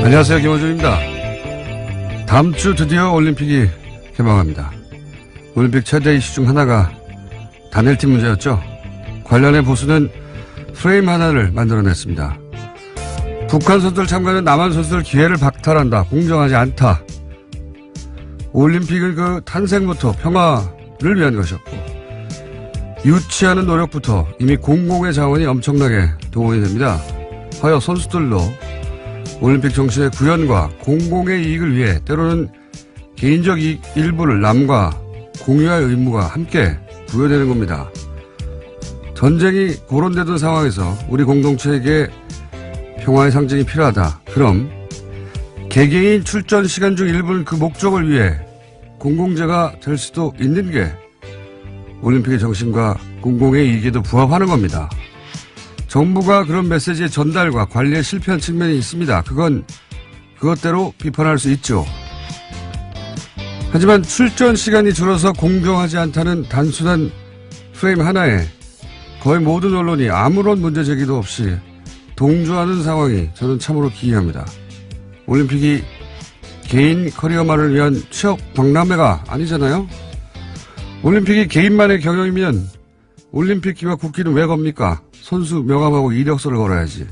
안녕하세요. 김원준입니다. 다음 주 드디어 올림픽이 개막합니다. 올림픽 최대 이슈 중 하나가 단일팀 문제였죠. 관련해 보수는 프레임 하나를 만들어냈습니다. 북한 선수들 참가는 남한 선수들 기회를 박탈한다. 공정하지 않다. 올림픽은 그 탄생부터 평화를 위한 것이었고 유치하는 노력부터 이미 공공의 자원이 엄청나게 동원이 됩니다. 하여 선수들도 올림픽 정신의 구현과 공공의 이익을 위해 때로는 개인적 이익 일부를 남과 공유할 의무가 함께 부여되는 겁니다. 전쟁이 고론되던 상황에서 우리 공동체에게 평화의 상징이 필요하다. 그럼 개개인 출전 시간 중 일부는 그 목적을 위해 공공재가 될 수도 있는 게 올림픽의 정신과 공공의 이익에도 부합하는 겁니다. 정부가 그런 메시지의 전달과 관리에 실패한 측면이 있습니다. 그건 그것대로 비판할 수 있죠. 하지만 출전 시간이 줄어서 공정하지 않다는 단순한 프레임 하나에 거의 모든 언론이 아무런 문제 제기도 없이 동조하는 상황이 저는 참으로 기이합니다. 올림픽이 개인 커리어만을 위한 취업 박람회가 아니잖아요. 올림픽이 개인만의 경영이면 올림픽기와 국기는 왜 겁니까? 선수 명함하고 이력서를 걸어야지.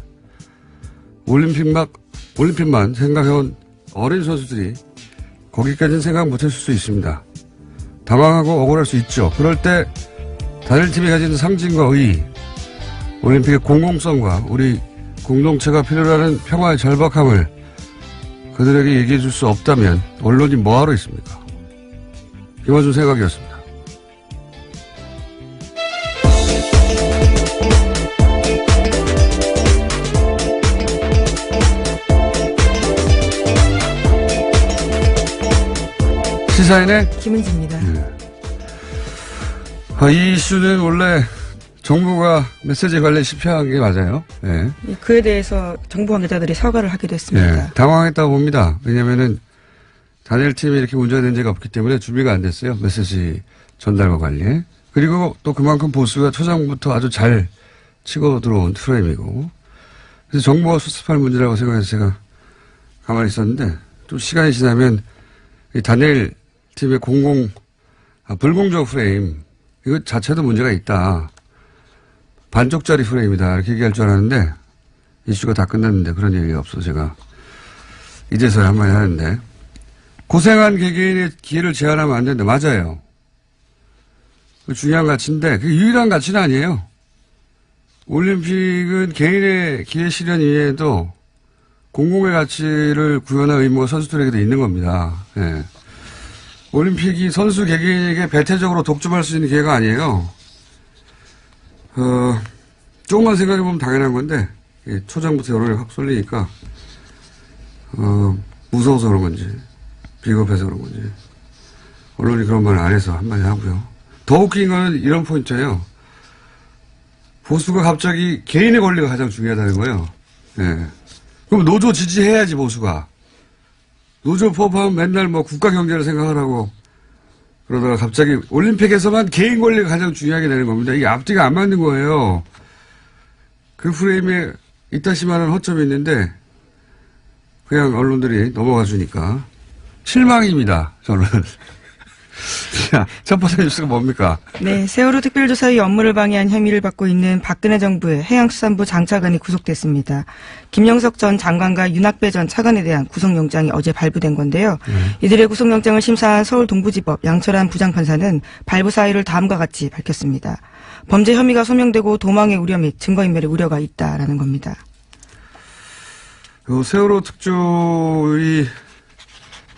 올림픽만 생각해온 어린 선수들이 거기까지는 생각 못했을 수 있습니다. 당황하고 억울할 수 있죠. 그럴 때 단일팀이 가진 상징과 의의, 올림픽의 공공성과 우리 공동체가 필요로 하는 평화의 절박함을 그들에게 얘기해 줄 수 없다면 언론이 뭐하러 있습니까? 김원준 생각이었습니다. 시사인의 김은지입니다. 네. 이 이슈는 원래 정부가 메시지 관리에 실패한 게 맞아요. 네. 그에 대해서 정부 관계자들이 사과를 하기도 했습니다. 네. 당황했다고 봅니다. 왜냐하면은 단일팀이 이렇게 문제가 된 적이 없기 때문에 준비가 안 됐어요. 메시지 전달과 관리에. 그리고 또 그만큼 보수가 초장부터 아주 잘 치고 들어온 프레임이고. 그래서 정부가 수습할 문제라고 생각해서 제가 가만히 있었는데 또 시간이 지나면 이 단일팀의 불공정 프레임 이거 자체도 문제가 있다. 반쪽짜리 프레임이다. 이렇게 얘기할 줄 알았는데 이슈가 다 끝났는데 그런 얘기가 없어서 제가 이제서야 한마디 하는데 고생한 개개인의 기회를 제한하면 안 된다. 맞아요. 그 중요한 가치인데 그게 유일한 가치는 아니에요. 올림픽은 개인의 기회 실현 이외에도 공공의 가치를 구현할 의무가 선수들에게도 있는 겁니다. 예. 올림픽이 선수 개개인에게 배타적으로 독점할 수 있는 기회가 아니에요. 조금만 생각해보면 당연한 건데, 초장부터 여론이 확 쏠리니까, 무서워서 그런 건지, 비겁해서 그런 건지, 언론이 그런 말을 안 해서 한마디 하고요. 더 웃긴 거는 이런 포인트예요. 보수가 갑자기 개인의 권리가 가장 중요하다는 거예요. 예. 그럼 노조 지지해야지, 보수가. 노조 포함하면 맨날 뭐 국가 경제를 생각하라고 그러다가 갑자기 올림픽에서만 개인 권리가 가장 중요하게 되는 겁니다. 이게 앞뒤가 안 맞는 거예요. 그 프레임에 이따시만한 허점이 있는데 그냥 언론들이 넘어가 주니까 실망입니다. 저는. 자, 첫 번째 뉴스가 뭡니까? 네, 세월호 특별조사의 업무를 방해한 혐의를 받고 있는 박근혜 정부의 해양수산부 장차관이 구속됐습니다. 김영석 전 장관과 윤학배 전 차관에 대한 구속영장이 어제 발부된 건데요. 이들의 구속영장을 심사한 서울 동부지법 양철한 부장판사는 발부 사유를 다음과 같이 밝혔습니다. 범죄 혐의가 소명되고 도망의 우려 및 증거인멸의 우려가 있다라는 겁니다. 세월호 특조위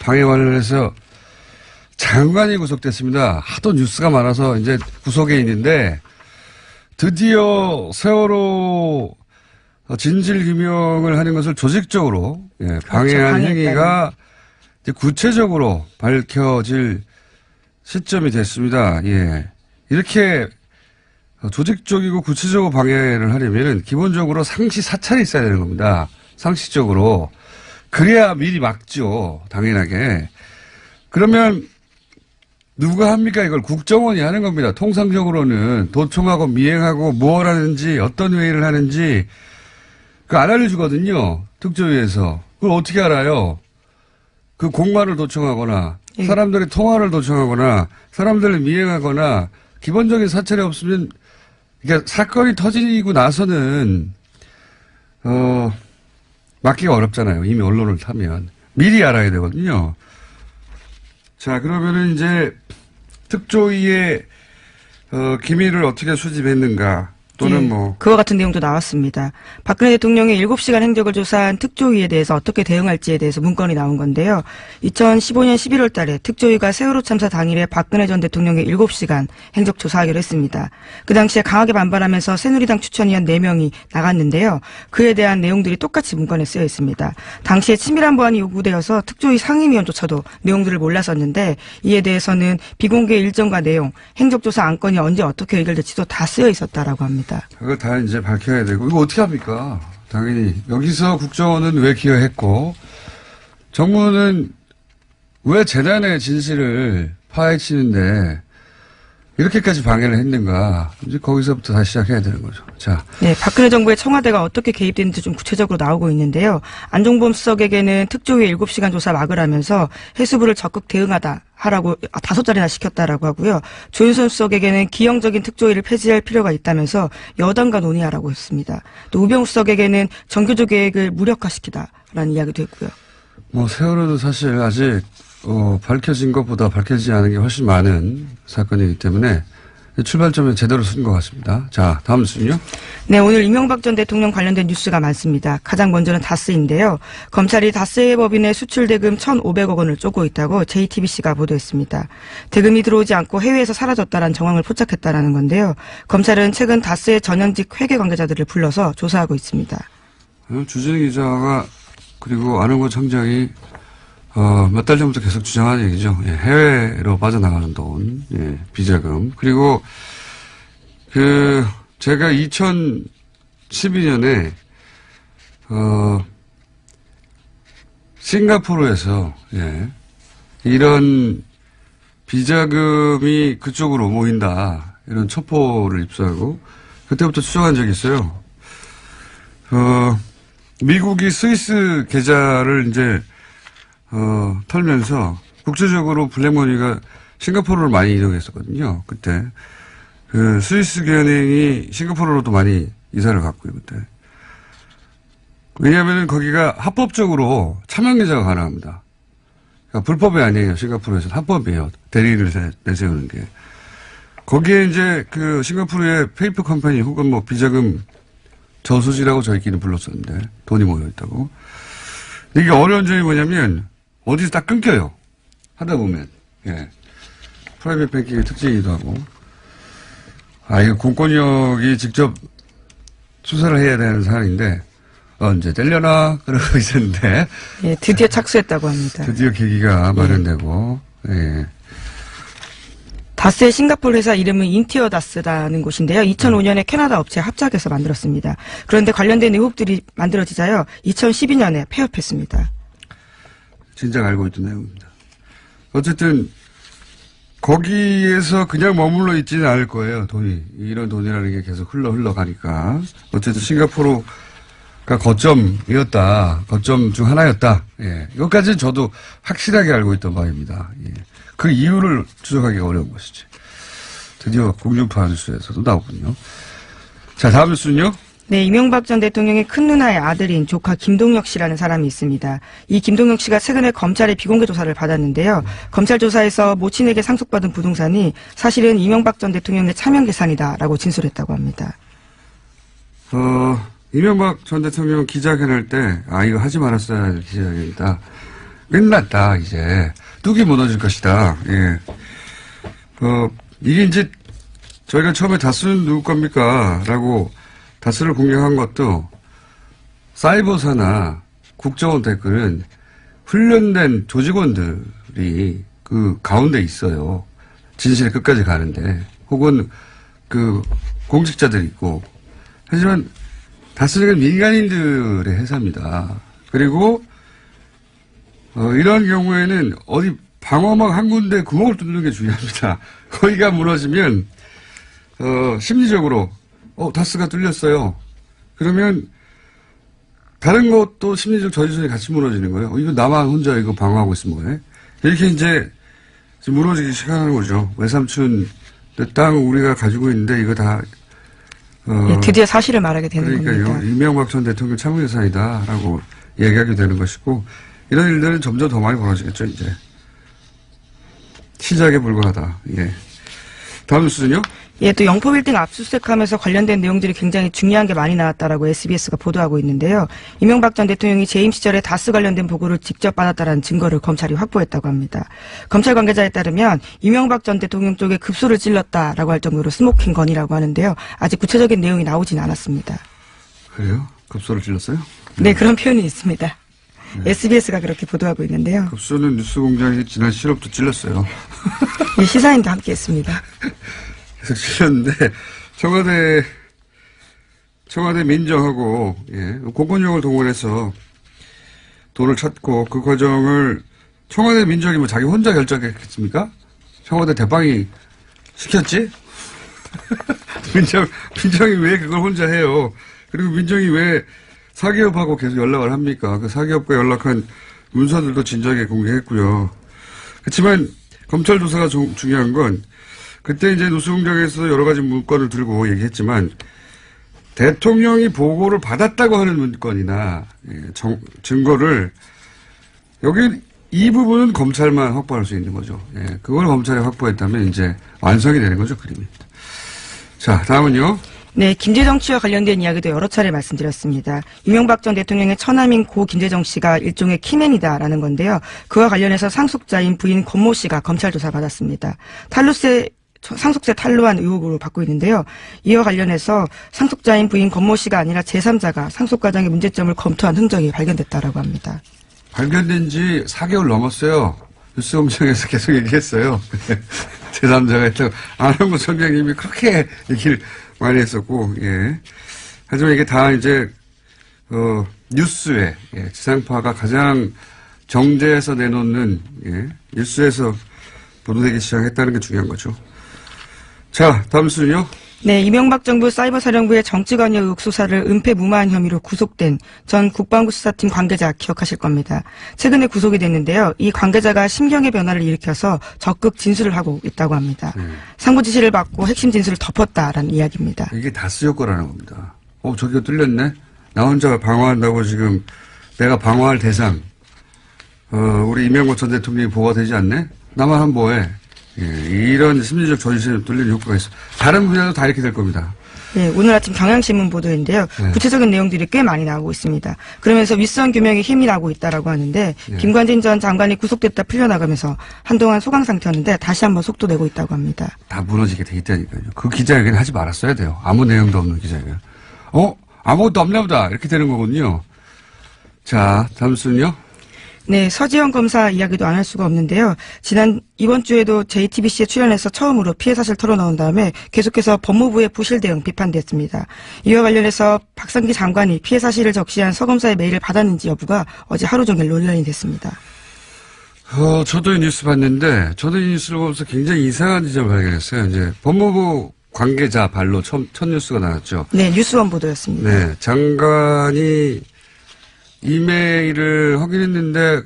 방해 관련해서 장관이 구속됐습니다. 하도 뉴스가 많아서 이제 구속에 있는데 드디어 세월호 진실규명을 하는 것을 조직적으로 방해한 행위가 이제 구체적으로 밝혀질 시점이 됐습니다. 예. 이렇게 조직적이고 구체적으로 방해를 하려면 기본적으로 상시 사찰이 있어야 되는 겁니다. 상식적으로. 그래야 미리 막죠. 당연하게. 그러면 누가 합니까? 이걸 국정원이 하는 겁니다. 통상적으로는 도청하고 미행하고 뭘 하는지 어떤 회의를 하는지 그 안 알려주거든요. 특조위에서. 그걸 어떻게 알아요? 그 공관을 도청하거나 사람들의 통화를 도청하거나 사람들을 미행하거나 기본적인 사찰이 없으면 그러니까 사건이 터지고 나서는 막기가 어렵잖아요. 이미 언론을 타면 미리 알아야 되거든요. 자, 그러면은 이제 특조위의 기밀을 어떻게 수집했는가 또는 뭐 그와 같은 내용도 나왔습니다. 박근혜 대통령의 7시간 행적을 조사한 특조위에 대해서 어떻게 대응할지에 대해서 문건이 나온 건데요. 2015년 11월 달에 특조위가 세월호 참사 당일에 박근혜 전 대통령의 7시간 행적 조사하기로 했습니다. 그 당시에 강하게 반발하면서 새누리당 추천위원 4명이 나갔는데요. 그에 대한 내용들이 똑같이 문건에 쓰여 있습니다. 당시에 치밀한 보안이 요구되어서 특조위 상임위원조차도 내용들을 몰랐었는데 이에 대해서는 비공개 일정과 내용, 행적조사 안건이 언제 어떻게 의결될지도 다 쓰여 있었다라고 합니다. 그거 다 이제 밝혀야 되고, 이거 어떻게 합니까? 당연히. 여기서 국정원은 왜 기여했고, 정부는 왜 재난의 진실을 파헤치는데, 이렇게까지 방해를 했는가. 이제 거기서부터 다시 시작해야 되는 거죠. 자. 네, 박근혜 정부의 청와대가 어떻게 개입됐는지 좀 구체적으로 나오고 있는데요. 안종범 수석에게는 특조위 7시간 조사 막으라면서 해수부를 적극 하라고 5자리나 시켰다라고 하고요. 조윤선 수석에게는 기형적인 특조위를 폐지할 필요가 있다면서 여당과 논의하라고 했습니다. 또 우병우 수석에게는 정교조 계획을 무력화시키다라는 이야기도 했고요. 뭐 세월호도 사실 아직 밝혀진 것보다 밝혀지지 않은 게 훨씬 많은 사건이기 때문에 출발점에 제대로 쓴 것 같습니다. 자, 다음 순요. 네, 오늘 이명박 전 대통령 관련된 뉴스가 많습니다. 가장 먼저는 다스인데요. 검찰이 다스의 법인의 수출 대금 1,500억 원을 쪼고 있다고 JTBC가 보도했습니다. 대금이 들어오지 않고 해외에서 사라졌다라는 정황을 포착했다라는 건데요. 검찰은 최근 다스의 전현직 회계 관계자들을 불러서 조사하고 있습니다. 주진우 기자가 그리고 안홍구 청장이 몇 달 전부터 계속 주장하는 얘기죠. 예, 해외로 빠져나가는 돈, 예, 비자금. 그리고 제가 2012년에 싱가포르에서 예, 이런 비자금이 그쪽으로 모인다 이런 첩보를 입수하고 그때부터 추정한 적이 있어요. 미국이 스위스 계좌를 이제 털면서 국제적으로 블랙머니가 싱가포르로 많이 이동했었거든요. 그때 스위스 은행이 싱가포르로도 많이 이사를 갔고요. 그때 왜냐하면 거기가 합법적으로 차명 계좌가 가능합니다. 그러니까 불법이 아니에요. 싱가포르에서는 합법이에요. 대리를 내세우는 게. 거기에 이제 싱가포르의 페이퍼 컴퍼니 혹은 뭐 비자금 저수지라고 저희끼리 불렀었는데 돈이 모여있다고. 이게 어려운 점이 뭐냐면 어디서 딱 끊겨요. 하다 보면. 예. 프라이빗 뱅킹의 특징이기도 하고. 이거 공권력이 직접 수사를 해야 되는 사안인데 언제 떼려나 그러고 있었는데. 예, 드디어 착수했다고 합니다. 드디어 계기가 마련되고. 예. 다스의 싱가포르 회사 이름은 인티어 다스라는 곳인데요. 2005년에 캐나다 업체 합작해서 만들었습니다. 그런데 관련된 의혹들이 만들어지자요. 2012년에 폐업했습니다. 진작 알고 있던 내용입니다. 어쨌든 거기에서 그냥 머물러 있지는 않을 거예요. 돈이. 이런 돈이라는 게 계속 흘러가니까. 어쨌든 싱가포르가 거점이었다. 거점 중 하나였다. 예. 이것까지는 저도 확실하게 알고 있던 바입니다. 예. 그 이유를 추적하기가 어려운 것이지. 드디어 공중파 뉴스에서도 나오군요. 자, 다음 뉴스는요. 네, 이명박 전 대통령의 큰 누나의 아들인 조카 김동혁 씨라는 사람이 있습니다. 이 김동혁 씨가 최근에 검찰의 비공개 조사를 받았는데요. 검찰 조사에서 모친에게 상속받은 부동산이 사실은 이명박 전 대통령의 차명 계산이다라고 진술했다고 합니다. 이명박 전 대통령 기자회견할 때, 이거 하지 말았어야 할 기자회견이다. 끝났다, 이제. 뚝이 무너질 것이다. 예. 이게 이제 저희가 처음에 다스는 누구 겁니까? 라고 다스를 공격한 것도 사이버사나 국정원 댓글은 훈련된 조직원들이 그 가운데 있어요. 진실의 끝까지 가는데. 혹은 공직자들이 있고. 하지만 다스는 민간인들의 회사입니다. 그리고 이런 경우에는 어디 방어막 한 군데 구멍을 뚫는 게 중요합니다. 거기가 무너지면 심리적으로 다스가 뚫렸어요. 그러면 다른 것도 심리적 저지선이 같이 무너지는 거예요. 이거 나만 혼자 이거 방어하고 있으면 뭐해? 이렇게 이제 무너지기 시작하는 거죠. 외삼촌 땅 우리가 가지고 있는데 이거 다 드디어 사실을 말하게 되는 그러니까요. 겁니다. 이명박 전 대통령 참여유산이다라고 얘기하게 되는 것이고 이런 일들은 점점 더 많이 벌어지겠죠. 이제 시작에 불과하다. 예. 다음 뉴스는요? 예, 또 영포빌딩 압수수색하면서 관련된 내용들이 굉장히 중요한 게 많이 나왔다라고 SBS가 보도하고 있는데요. 이명박 전 대통령이 재임 시절에 다스 관련된 보고를 직접 받았다라는 증거를 검찰이 확보했다고 합니다. 검찰 관계자에 따르면 이명박 전 대통령 쪽에 급소를 찔렀다라고 할 정도로 스모킹 건이라고 하는데요. 아직 구체적인 내용이 나오진 않았습니다. 그래요? 급소를 찔렀어요? 네, 그런 표현이 있습니다. SBS가 그렇게 보도하고 있는데요. 급소는 뉴스공장이 지난 7월부터 찔렀어요. 이 시사인도 함께했습니다. 계속 찔렀는데 청와대 민정하고 공권력을 동원해서 돈을 찾고 그 과정을 청와대 민정이 뭐 자기 혼자 결정했겠습니까? 청와대 대빵이 시켰지? 민정이 왜 그걸 혼자 해요? 그리고 민정이 왜 사기업하고 계속 연락을 합니까? 그 사기업과 연락한 문서들도 진작에 공개했고요. 그렇지만 검찰 조사가 중요한 건 그때 이제 뉴스공장에서 여러 가지 문건을 들고 얘기했지만 대통령이 보고를 받았다고 하는 문건이나 증거를 여기 이 부분은 검찰만 확보할 수 있는 거죠. 그걸 검찰이 확보했다면 이제 완성이 되는 거죠, 그림이. 자, 다음은요. 네, 김재정 씨와 관련된 이야기도 여러 차례 말씀드렸습니다. 이명박 전 대통령의 처남인 고 김재정 씨가 일종의 키맨이다라는 건데요. 그와 관련해서 상속자인 부인 권모 씨가 검찰 조사 받았습니다. 상속세 탈루한 의혹으로 받고 있는데요. 이와 관련해서 상속자인 부인 권모 씨가 아니라 제3자가 상속 과정의 문제점을 검토한 흔적이 발견됐다라고 합니다. 발견된 지 4개월 넘었어요. 뉴스공장에서 계속 얘기했어요. 제3자가 했다고. 안홍구 총장님이 그렇게 얘기를 많이 했었고, 예. 하지만 이게 다 이제, 뉴스에, 지상파가 가장 정제해서 내놓는, 뉴스에서 보도되기 시작했다는 게 중요한 거죠. 자, 다음 뉴스는요? 네, 이명박 정부 사이버사령부의 정치관여 의혹 수사를 은폐무마한 혐의로 구속된 전 국방부 수사팀 관계자 기억하실 겁니다. 최근에 구속이 됐는데요. 이 관계자가 심경의 변화를 일으켜서 적극 진술을 하고 있다고 합니다. 상부 지시를 받고 핵심 진술을 덮었다라는 이야기입니다. 이게 다스 효과라는 겁니다. 저기가 뚫렸네? 나 혼자 방어한다고 지금 내가 방어할 대상, 우리 이명박 전 대통령이 보호가 되지 않네? 나만 하면 뭐해? 이런 심리적 저지선이 뚫리는 효과가 있어. 다른 분야도 다 이렇게 될 겁니다. 네, 오늘 아침 경향신문 보도인데요. 구체적인 내용들이 꽤 많이 나오고 있습니다. 그러면서 윗선 규명에 힘이 나고 있다라고 하는데 김관진 전 장관이 구속됐다 풀려나가면서 한동안 소강 상태였는데 다시 한번 속도 내고 있다고 합니다. 다 무너지게 돼 있다니까요. 그 기자회견 하지 말았어야 돼요. 아무 내용도 없는 기자회견. 아무것도 없나 보다. 이렇게 되는 거군요. 자, 다음 순요. 네, 서지현 검사 이야기도 안 할 수가 없는데요. 이번 주에도 JTBC에 출연해서 처음으로 피해 사실 털어놓은 다음에 계속해서 법무부의 부실 대응 비판됐습니다. 이와 관련해서 박상기 장관이 피해 사실을 적시한 서검사의 메일을 받았는지 여부가 어제 하루 종일 논란이 됐습니다. 저도 이 뉴스 봤는데, 저도 이 뉴스를 보면서 굉장히 이상한 지점을 발견했어요. 이제 법무부 관계자 발로 첫 뉴스가 나왔죠. 네, 뉴스원 보도였습니다. 네, 장관이 이메일을 확인했는데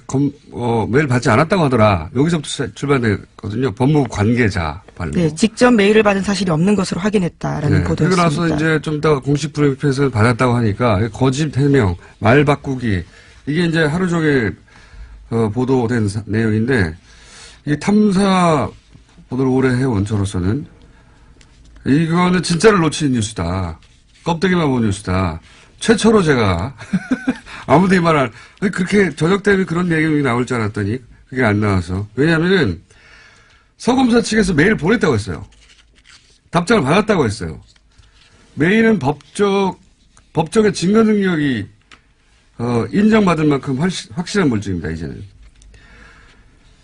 메일 받지 않았다고 하더라. 여기서부터 출발됐거든요. 법무부 관계자 발로. 네, 직접 메일을 받은 사실이 없는 것으로 확인했다라는 보도였습니다. 그러고 나서 이제 좀 이따 공식 브리핑에서 받았다고 하니까 거짓 해명, 말 바꾸기 이게 이제 하루 종일 보도된 내용인데 이 탐사 보도를 오래 해온 저로서는 이거는 진짜를 놓친 뉴스다. 껍데기만 본 뉴스다. 최초로 제가 아무도 이 말을 그렇게 저녁 때문에 그런 내용이 나올 줄 알았더니 그게 안 나와서. 왜냐하면은 서검사 측에서 메일 보냈다고 했어요. 답장을 받았다고 했어요. 메일은 법적의 증거 능력이 인정받을 만큼 확실한 물증입니다. 이제는.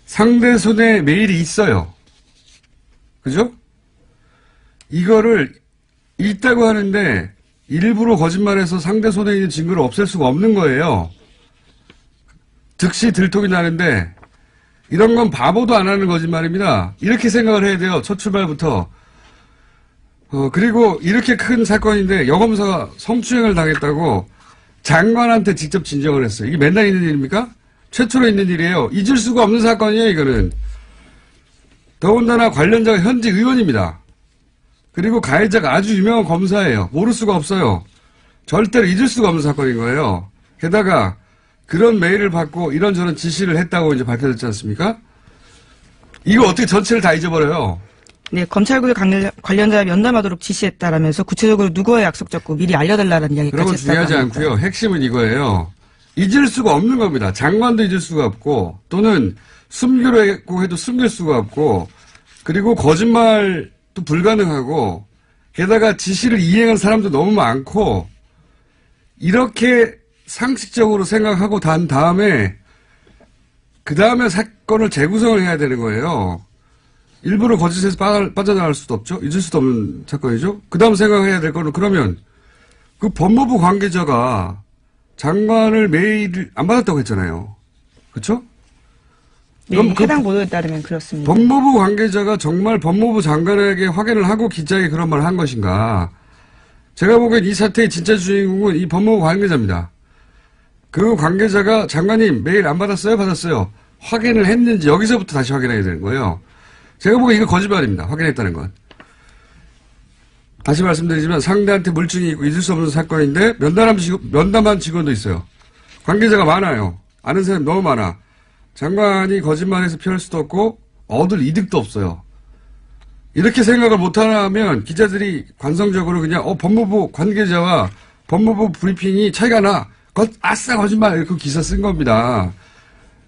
상대 손에 메일이 있어요. 그죠? 이거를 있다고 하는데 일부러 거짓말해서 상대 손에 있는 증거를 없앨 수가 없는 거예요. 즉시 들통이 나는데 이런 건 바보도 안 하는 거짓말입니다. 이렇게 생각을 해야 돼요. 첫 출발부터. 그리고 이렇게 큰 사건인데 여검사가 성추행을 당했다고 장관한테 직접 진정을 했어요. 이게 맨날 있는 일입니까? 최초로 있는 일이에요. 잊을 수가 없는 사건이에요, 이거는. 더군다나 관련자가 현직 의원입니다. 그리고 가해자가 아주 유명한 검사예요. 모를 수가 없어요. 절대로 잊을 수가 없는 사건인 거예요. 게다가 그런 메일을 받고 이런저런 지시를 했다고 이제 밝혀졌지 않습니까? 이거 어떻게 전체를 다 잊어버려요? 네, 검찰국의 관련자 면담하도록 지시했다라면서 구체적으로 누구와 약속 잡고 미리 알려달라는 이야기까지 그런 건 했다고 중요하지 합니다. 않고요. 핵심은 이거예요. 잊을 수가 없는 겁니다. 장관도 잊을 수가 없고 또는 숨기려고 해도 숨길 수가 없고 그리고 거짓말도 불가능하고 게다가 지시를 이행한 사람도 너무 많고 이렇게 상식적으로 생각하고 단 다음에 그 다음에 사건을 재구성을 해야 되는 거예요. 일부러 거짓에서 빠져나갈 수도 없죠. 잊을 수도 없는 사건이죠. 그 다음 생각해야 될 거는 그러면 그 법무부 관계자가 장관을 메일을 안 받았다고 했잖아요. 그렇죠? 네, 그럼 해당 보도에 따르면 그렇습니다. 법무부 관계자가 정말 법무부 장관에게 확인을 하고 기자에게 그런 말을 한 것인가. 제가 보기엔 이 사태의 진짜 주인공은 이 법무부 관계자입니다. 그 관계자가 장관님 메일 안 받았어요? 받았어요. 확인을 했는지 여기서부터 다시 확인해야 되는 거예요. 제가 보기엔 이거 거짓말입니다. 확인했다는 건. 다시 말씀드리지만 상대한테 물증이 있고 잊을 수 없는 사건인데 면담한 직원도 있어요. 관계자가 많아요. 아는 사람이 너무 많아. 장관이 거짓말해서 피할 수도 없고 얻을 이득도 없어요. 이렇게 생각을 못하면 기자들이 관성적으로 그냥 법무부 관계자와 법무부 브리핑이 차이가 나. 아싸 거짓말 이렇게 기사 쓴 겁니다.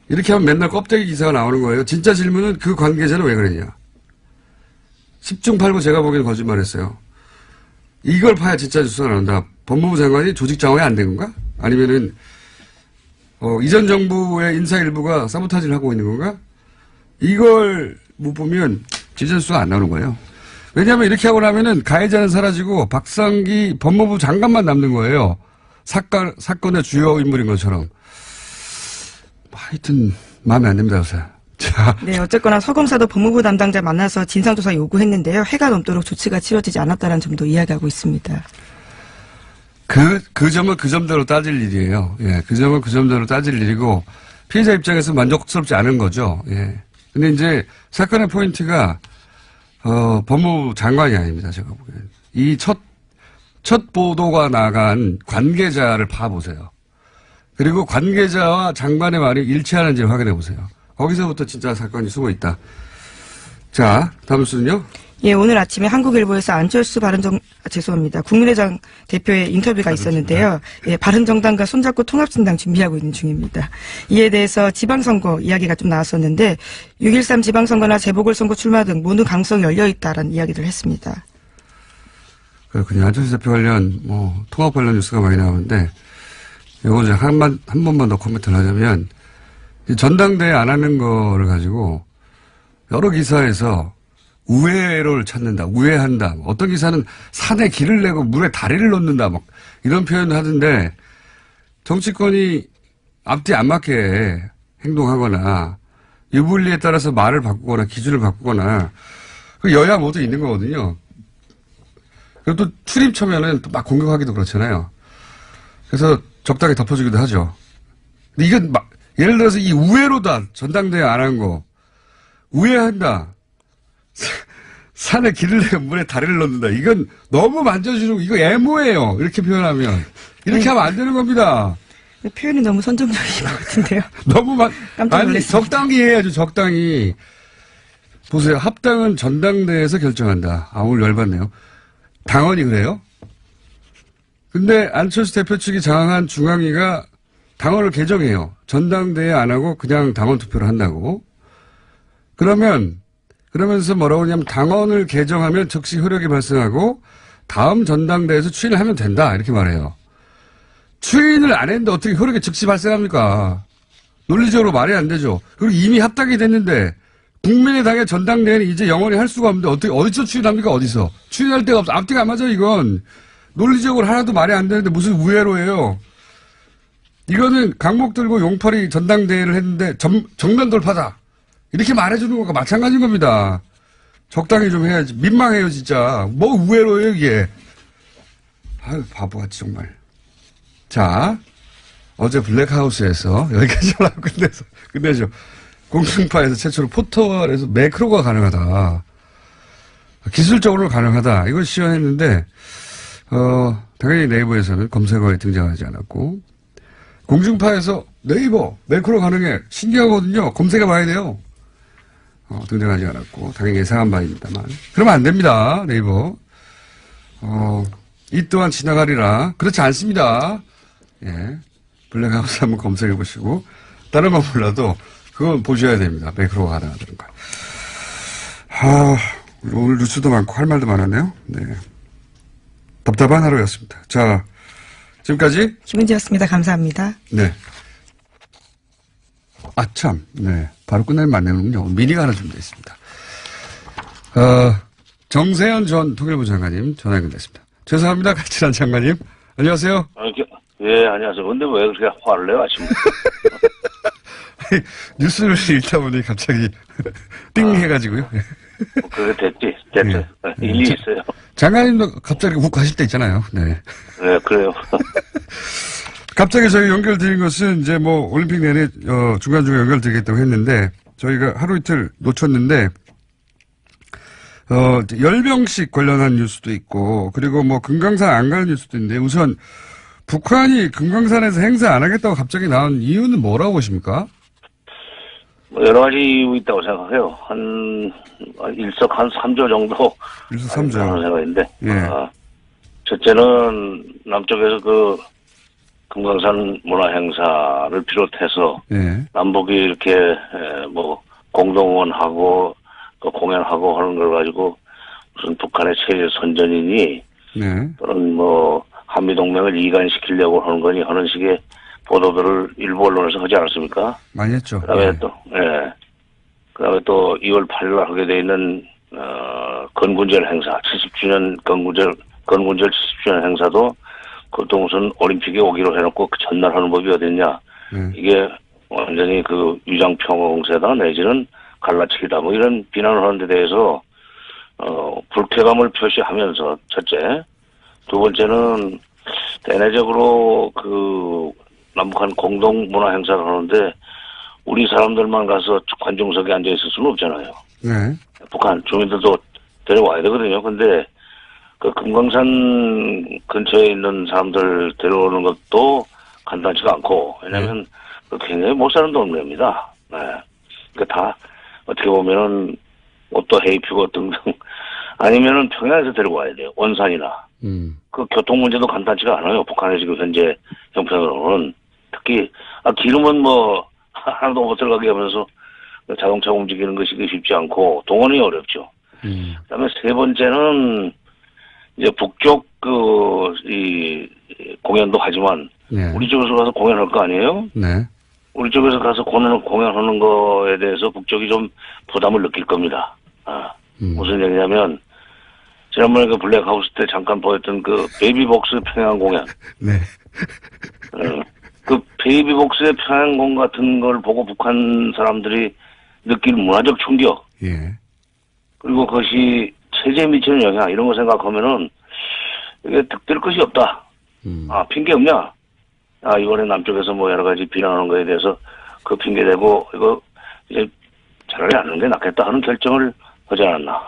이렇게 하면 맨날 껍데기 기사가 나오는 거예요. 진짜 질문은 그 관계자는 왜 그랬냐. 10중 8구 제가 보기에는 거짓말했어요. 이걸 파야 진짜 뉴스가 나온다. 법무부 장관이 조직 장악이 안 된 건가? 아니면은 이전 정부의 인사 일부가 사보타지를 하고 있는 건가? 이걸 못 보면 진짜 뉴스가 안 나오는 거예요. 왜냐하면 이렇게 하고 나면은 가해자는 사라지고 박상기 법무부 장관만 남는 거예요. 사건의 주요 인물인 것처럼. 하여튼 마음에 안 듭니다, 요새. 자. 네, 어쨌거나 서 검사도 법무부 담당자 만나서 진상조사 요구했는데요. 해가 넘도록 조치가 치러지지 않았다는 점도 이야기하고 있습니다. 그 점은 그 점대로 따질 일이에요. 예, 그 점은 그 점대로 따질 일이고 피해자 입장에서 만족스럽지 않은 거죠. 예. 근데 이제 사건의 포인트가 법무부 장관이 아닙니다. 제가 보기에는 이 첫 보도가 나간 관계자를 파보세요. 그리고 관계자와 장관의 말이 일치하는지를 확인해 보세요. 거기서부터 진짜 사건이 숨어 있다. 자, 다음 순요. 예, 오늘 아침에 한국일보에서 안철수 국민의당 대표의 인터뷰가 있었는데요. 예, 바른정당과 손잡고 통합신당 준비하고 있는 중입니다. 이에 대해서 지방선거 이야기가 좀 나왔었는데 6.13 지방선거나 재보궐선거 출마 등 모든 가능성이 열려있다라는 이야기를 했습니다. 그렇군요. 안철수 대표 관련 통합 관련 뉴스가 많이 나오는데 이거 이제 한 번만 더 코멘트를 하자면 전당대회 안 하는 거를 가지고 여러 기사에서 우회로를 찾는다, 우회한다. 어떤 기사는 산에 길을 내고 물에 다리를 놓는다, 막 이런 표현을 하던데 정치권이 앞뒤 안 맞게 행동하거나 유불리에 따라서 말을 바꾸거나 기준을 바꾸거나 그 여야 모두 있는 거거든요. 그리고 또 출입 처면은 또 막 공격하기도 그렇잖아요. 그래서 적당히 덮어주기도 하죠. 근데 이건 예를 들어서 이 우회로다, 전당대회 안 한 거. 우회한다. 산에 길을 내고 물에 다리를 넣는다. 이건 너무 만져주는, 이거 애모예요. 이렇게 표현하면. 이렇게 하면 안 되는 겁니다. 표현이 너무 선정적인 것 같은데요. 너무 깜짝 놀랐습니다. 적당히 해야죠, 적당히. 보세요. 합당은 전당대회에서 결정한다. 오늘 열받네요. 당원이 그래요? 근데 안철수 대표 측이 장악한 중앙위가 당원을 개정해요. 전당대회 안 하고 그냥 당원 투표를 한다고. 그러면서 뭐라고 하냐면 당원을 개정하면 즉시 효력이 발생하고 다음 전당대회에서 추인을 하면 된다. 이렇게 말해요. 추인을 안 했는데 어떻게 효력이 즉시 발생합니까? 논리적으로 말이 안 되죠. 그리고 이미 합당이 됐는데 국민의당의 전당대회는 이제 영원히 할 수가 없는데 어디서 추인합니까? 어디서? 추인할 데가 없어. 앞뒤가 안 맞아, 이건. 논리적으로 하나도 말이 안 되는데 무슨 우회로예요. 이거는 강목 들고 용팔이 전당대회를 했는데 정면 돌파다. 이렇게 말해주는 것과 마찬가지인 겁니다. 적당히 좀 해야지. 민망해요, 진짜. 뭐 우회로예요, 이게. 아유, 바보같이 정말. 자, 어제 블랙하우스에서 여기까지 하고 끝내죠. 공중파에서 최초로 포털에서 매크로가 가능하다. 기술적으로 가능하다. 이걸 시연했는데, 당연히 네이버에서는 검색어에 등장하지 않았고, 공중파에서 네이버, 매크로 가능해. 신기하거든요. 검색해 봐야 돼요. 등장하지 않았고, 당연히 예상한 바입니다만. 그러면 안 됩니다. 네이버. 이 또한 지나가리라. 그렇지 않습니다. 예. 블랙하우스 한번 검색해 보시고, 다른 건 몰라도, 그건 보셔야 됩니다. 매크로가 가능하다는 거. 오늘 뉴스도 많고 할 말도 많았네요. 네. 답답한 하루였습니다. 자, 지금까지 김은지였습니다. 감사합니다. 네. 참. 네. 바로 끝내면 안 되는군요. 미니가 하나 준비되어 있습니다. 정세현 전 통일부 장관님 전화 연결됐습니다. 죄송합니다. 갈칠한 장관님. 안녕하세요. 예, 안녕하세요. 근데 왜 그렇게 화를 내요, 아침부터? 뉴스를 읽다 보니 갑자기 띵 해가지고요. 그게 됐지. 됐어요. 네. 일리 있어요. 장관님도 갑자기 훅 가실 때 있잖아요. 네. 네, 그래요. 갑자기 저희 연결드린 것은 이제 뭐 올림픽 내내 중간중간 연결드리겠다고 했는데 저희가 하루 이틀 놓쳤는데 열병식 관련한 뉴스도 있고 그리고 뭐 금강산 안 가는 뉴스도 있는데 우선 북한이 금강산에서 행사 안 하겠다고 갑자기 나온 이유는 뭐라고 보십니까? 여러 가지 이유 있다고 생각해요. 일석 한 3조 정도. 일석 3조. 하는 생각인데. 예. 첫째는 남쪽에서 그 금강산 문화행사를 비롯해서 예. 남북이 이렇게 뭐 공동원하고 공연하고 하는 걸 가지고 무슨 북한의 체제 선전이니 네. 또는 뭐 한미동맹을 이간시키려고 하는 거니 하는 식의 보도들을 일부 언론에서 하지 않았습니까? 많이 했죠. 그다음에 예. 또, 그다음에 또 2월 8일 날 하게 돼 있는, 건군절 행사, 70주년 건군절 70주년 행사도 그것도 무슨 올림픽에 오기로 해놓고 그 전날 하는 법이 어딨냐. 이게 완전히 그 위장평화 공세다 내지는 갈라치기다 뭐 이런 비난을 하는 데 대해서, 불쾌감을 표시하면서 첫째, 두 번째는 대내적으로 그 남북한 공동 문화 행사를 하는데 우리 사람들만 가서 관중석에 앉아 있을 수는 없잖아요. 네. 북한 주민들도 데려와야 되거든요. 근데 그 금강산 근처에 있는 사람들 데려오는 것도 간단치가 않고 왜냐하면 굉장히 못 사는 동네입니다. 네. 그러니까 다 어떻게 보면은 옷도 헤입히고 등등 아니면은 평양에서 데려와야 돼요. 원산이나. 그 교통 문제도 간단치가 않아요. 북한의 지금 현재 형편으로는. 특히, 기름은 뭐, 하나도 못 들어가게 하면서 자동차 움직이는 것이 쉽지 않고, 동원이 어렵죠. 그 다음에 세 번째는, 이제 북쪽 공연도 하지만, 네. 우리 쪽에서 가서 공연할 거 아니에요? 네. 우리 쪽에서 가서 공연하는 거에 대해서 북쪽이 좀 부담을 느낄 겁니다. 무슨 얘기냐면, 지난번에 그 블랙하우스 때 잠깐 보였던 그 베이비복스 평양 공연. 네. 그 베이비복스의 평양공 같은 걸 보고 북한 사람들이 느낄 문화적 충격. 예. 그리고 그것이 체제에 미치는 영향, 이런 거 생각하면은 이게 득될 것이 없다. 핑계 없냐? 이번에 남쪽에서 뭐 여러 가지 비난하는 거에 대해서 그 핑계 대고 이거 이제 차라리 안 하는 게 낫겠다 하는 결정을 하지 않았나.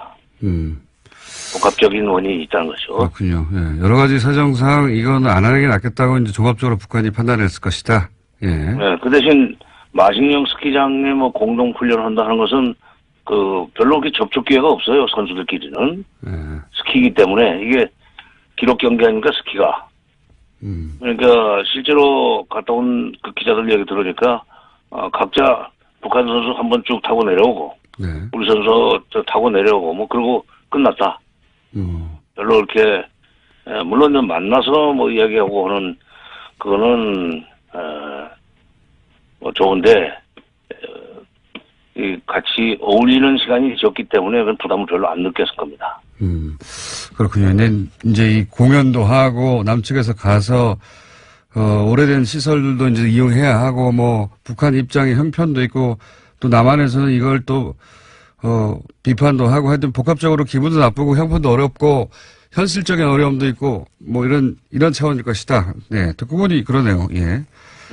복합적인 원인이 있다는 거죠. 그렇군요. 예. 여러 가지 사정상 이거는 안 하는 게 낫겠다고 이제 종합적으로 북한이 판단했을 것이다. 예. 네, 그 대신 마식령 스키장에 뭐 공동 훈련을 한다 하는 것은 그 별로 그렇게 접촉 기회가 없어요. 선수들끼리는. 예. 스키이기 때문에 이게 기록 경기 아닙니까 스키가. 그러니까 실제로 갔다 온 그 기자들 얘기 들으니까 각자 북한 선수 한 번 쭉 타고 내려오고 네. 우리 선수 타고 내려오고 뭐 그러고 끝났다. 별로 이렇게 물론 만나서 뭐 이야기하고 하는 그거는 뭐 좋은데 이 같이 어울리는 시간이 있었기 때문에 그런 부담을 별로 안 느꼈을 겁니다. 그렇군요. 이제 이 공연도 하고 남측에서 가서 오래된 시설들도 이제 이용해야 하고 뭐 북한 입장의 형편도 있고 또 남한에서는 이걸 또 비판도 하고 하여튼 복합적으로 기분도 나쁘고 형편도 어렵고 현실적인 어려움도 있고, 뭐 이런 차원일 것이다. 네, 듣고 보니 그러네요. 예.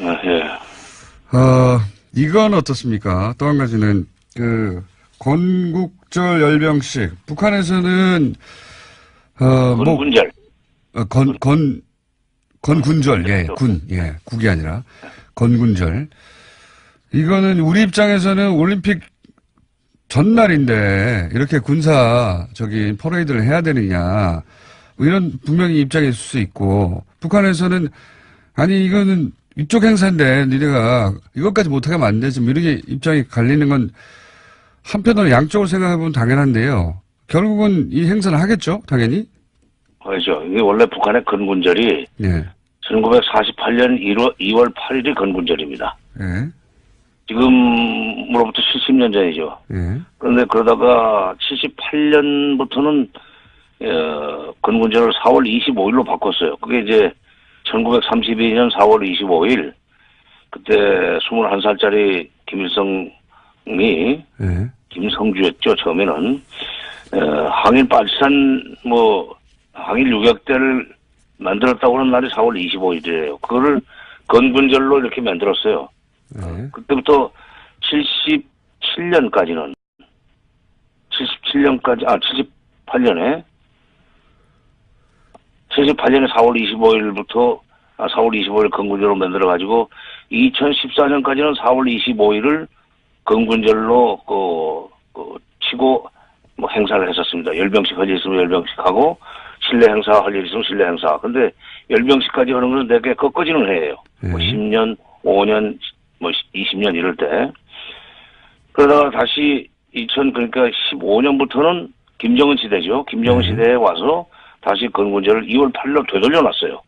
예. 이건 어떻습니까? 또 한 가지는, 건국절 열병식. 북한에서는, 건군절. 건군절. 예, 국이 아니라. 건군절. 이거는 우리 입장에서는 올림픽 전날인데, 이렇게 퍼레이드를 해야 되느냐. 뭐 이런 분명히 입장이 있을 수 있고, 북한에서는, 아니, 이거는 이쪽 행사인데, 니네가 이것까지 못하게 하면 안 되지. 뭐 이렇게 입장이 갈리는 건, 한편으로 양쪽으로 생각해보면 당연한데요. 결국은 이 행사를 하겠죠? 당연히? 그렇죠. 이게 원래 북한의 건군절이, 예. 1948년 2월 8일이 건군절입니다. 예. 지금으로부터 70년 전이죠. 예. 그런데 그러다가 78년부터는 건군절을 4월 25일로 바꿨어요. 그게 이제 1932년 4월 25일 그때 21살짜리 김일성이 예. 김성주였죠. 처음에는 항일 빨치산 항일 유격대를 만들었다고 하는 날이 4월 25일이에요. 그거를 건군절로 이렇게 만들었어요. 예. 그때부터 78년에 4월 25일 건군절로 만들어가지고 2014년까지는 4월 25일을 건군절로 치고 행사를 했었습니다. 열병식 할 일 있으면 열병식 하고 실내 행사 할 일 있으면 실내 행사. 근데 열병식까지 하는 것은 되게 꺾어지는 해예요. 10년, 5년, 20년 이럴 때. 그러다가 다시 그러니까 15년부터는 김정은 시대죠. 김정은 시대에 와서 다시 건군절을 2월 8일로 되돌려놨어요.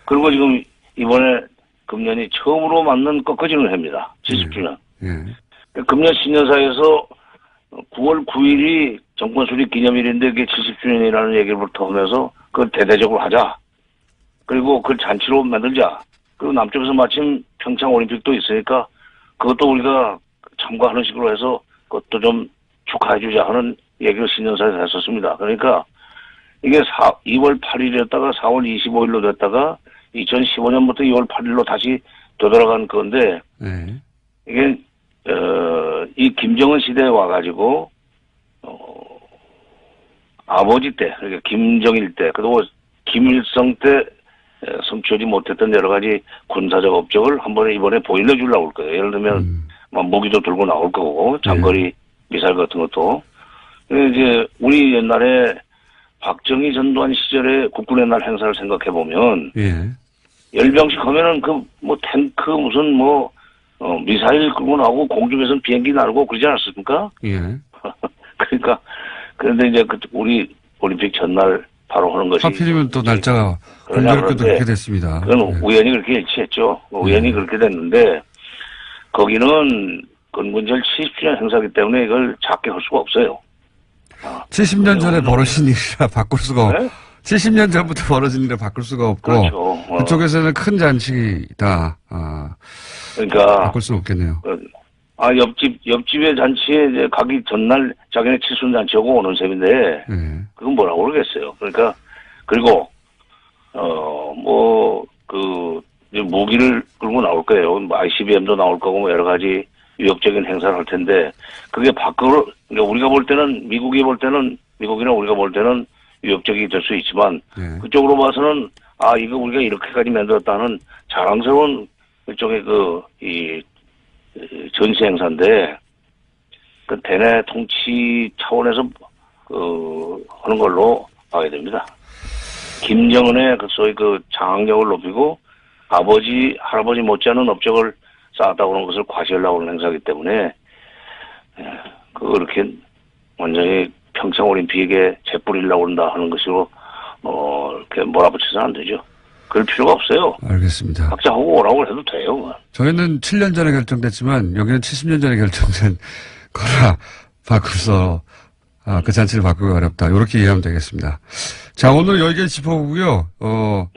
그리고 지금 이번에 금년이 처음으로 맞는 꺾어지는 해입니다. 70주년. 금년 신년사에서 9월 9일이 정권 수립 기념일인데 그게 70주년이라는 얘기부터 하면서 그걸 대대적으로 하자. 그리고 그걸 잔치로 만들자. 그리고 남쪽에서 마침 평창 올림픽도 있으니까 그것도 우리가 참가하는 식으로 해서 그것도 좀 축하해주자 하는 얘기를 신년사에서 했었습니다. 그러니까 이게 2월 8일이었다가 4월 25일로 됐다가 2015년부터 2월 8일로 다시 되돌아간 건데 이게 이 김정은 시대에 와가지고 아버지 때, 그러니까 김정일 때, 그리고 김일성 때 성취하지 못했던 여러 가지 군사적 업적을 한 번에 이번에 보일러 주려고 할 거예요. 예를 들면 무기도 들고 나올 거고 장거리 미사일 같은 것도. 이제 우리 옛날에 박정희 전두환 시절에 국군의 날 행사를 생각해 보면 열병식 하면은 탱크 무슨 미사일 끌고 나오고 공중에서는 비행기 날고 그러지 않았습니까? 그러니까 그런데 이제 우리 올림픽 전날 바로 하는 것이 하필이면 또 날짜가 공교롭게도 그렇게 됐습니다. 그건 우연히 그렇게 일치했죠. 우연히 그렇게 됐는데 거기는 건군절 70주년 행사기 때문에 이걸 작게 할 수가 없어요. 70년 전에 벌어진 일이라 바꿀 수가 없고 70년 전부터 벌어진 일이라 바꿀 수가 없고 그렇죠. 그쪽에서는 큰 잔치다. 그러니까 바꿀 수는 없겠네요. 옆집의 잔치에 이제 가기 전날 자기네 칠순 잔치하고 오는 셈인데 그건 뭐라고 그러겠어요. 그러니까 그리고 무기를 끌고 나올 거예요. ICBM도 나올 거고 여러 가지 위협적인 행사를 할 텐데 그게 밖으로 그러니까 우리가 볼 때는 미국이나 우리가 볼 때는 위협적이 될 수 있지만 그쪽으로 봐서는 이거 우리가 이렇게까지 만들었다는 자랑스러운 일종의 이 전시 행사인데 그 대내 통치 차원에서 하는 걸로 봐야 됩니다. 김정은의 소위 장악력을 높이고 아버지 할아버지 못지않은 업적을 쌓았다고 하는 것을 과시하려고 하는 행사이기 때문에 그렇게 완전히 평창 올림픽에 재뿌리려고 한다 하는 것으로 이렇게 몰아붙여서는 안 되죠. 그럴 필요가 없어요. 알겠습니다. 각자 하고 오라고 해도 돼요. 저희는 7년 전에 결정됐지만 여기는 70년 전에 결정된 거라 바꾸서 그 잔치를 바꾸기 어렵다. 이렇게 이해하면 되겠습니다. 자, 오늘 여기까지 짚어보고요.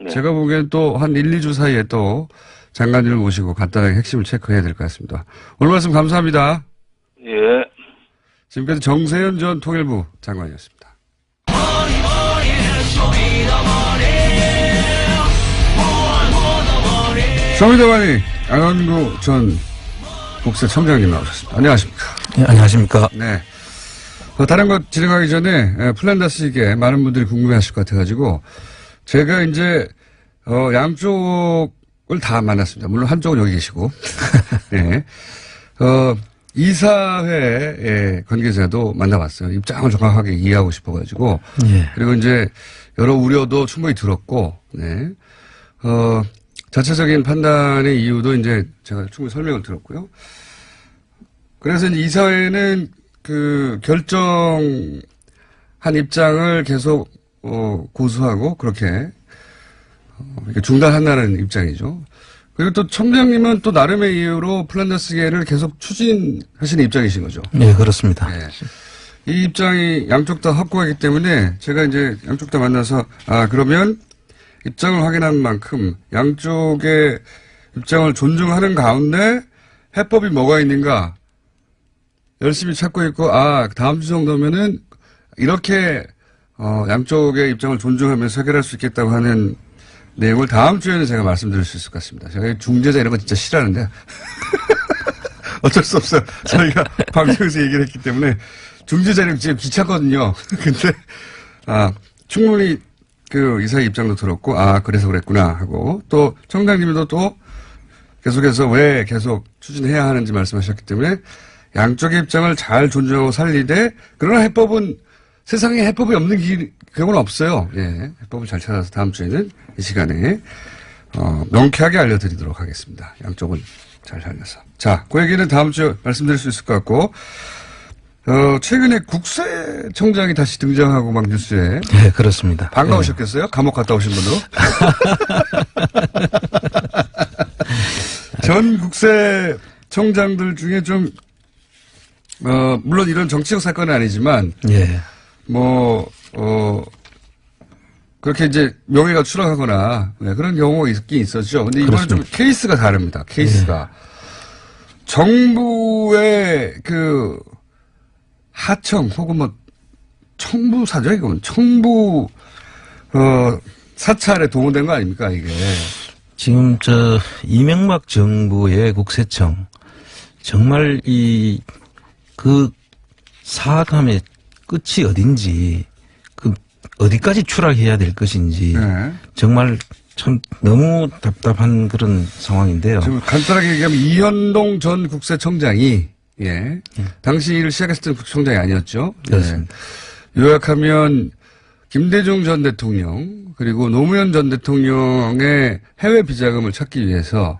제가 보기엔 또 한 1, 2주 사이에 또 장관님을 모시고 간단하게 핵심을 체크해야 될 것 같습니다. 오늘 말씀 감사합니다. 예. 지금까지 정세현 전 통일부 장관이었습니다. 서울대관이 안원구 전 국세청장님 나오셨습니다. 안녕하십니까. 네, 안녕하십니까. 네. 다른 것 진행하기 전에 플란다스에게 많은 분들이 궁금해하실 것 같아가지고 제가 이제 양쪽을 다 만났습니다. 물론 한쪽은 여기 계시고 네. 이사회 관계자도 만나봤어요. 입장을 정확하게 이해하고 싶어가지고 예. 그리고 이제 여러 우려도 충분히 들었고 네. 자체적인 판단의 이유도 이제 제가 충분히 설명을 들었고요. 그래서 이제 이사회는 그 결정한 입장을 계속 고수하고 그렇게 이렇게 중단한다는 입장이죠. 그리고 또 청장님은 또 나름의 이유로 플란다스계를 계속 추진하시는 입장이신 거죠. 네, 그렇습니다. 네. 이 입장이 양쪽 다 확고하기 때문에 제가 이제 양쪽 다 만나서 그러면 입장을 확인한 만큼 양쪽의 입장을 존중하는 가운데 해법이 뭐가 있는가 열심히 찾고 있고 다음 주 정도면은 이렇게 양쪽의 입장을 존중하면서 해결할 수 있겠다고 하는 내용을 다음 주에는 제가 말씀드릴 수 있을 것 같습니다. 제가 중재자 이런 거 진짜 싫어하는데 어쩔 수 없어요. 저희가 방송에서 얘기를 했기 때문에 중재자는 지금 귀찮거든요. 근데 충분히 그 이사의 입장도 들었고 그래서 그랬구나 하고 또 청장님도 또 계속해서 왜 계속 추진해야 하는지 말씀하셨기 때문에 양쪽의 입장을 잘 존중하고 살리되 그러나 해법은 세상에 해법이 없는 경우는 없어요. 예, 해법을 잘 찾아서 다음 주에는 이 시간에 명쾌하게 알려드리도록 하겠습니다. 양쪽을 잘 살려서. 자, 그 얘기는 다음 주에 말씀드릴 수 있을 것 같고 최근에 국세청장이 다시 등장하고 막 뉴스에. 네, 그렇습니다. 반가우셨겠어요? 네. 감옥 갔다 오신 분으로. 전 국세청장들 중에 좀 물론 이런 정치적 사건은 아니지만. 예. 그렇게 이제 명예가 추락하거나 그런 경우가 있긴 있었죠. 근데 이번엔 좀 케이스가 다릅니다. 케이스가. 예. 정부의 그 하청 혹은 청부사죠, 이건. 청부, 사찰에 동원된 거 아닙니까, 이게. 지금 이명박 정부의 국세청, 정말 그 사악함의 끝이 어딘지, 어디까지 추락해야 될 것인지, 네. 정말 참 너무 답답한 그런 상황인데요. 지금 간단하게 얘기하면 이현동 전 국세청장이, 당시 일을 시작했을 때는 국세청장이 아니었죠. 그렇습니다. 요약하면 김대중 전 대통령, 그리고 노무현 전 대통령의 해외 비자금을 찾기 위해서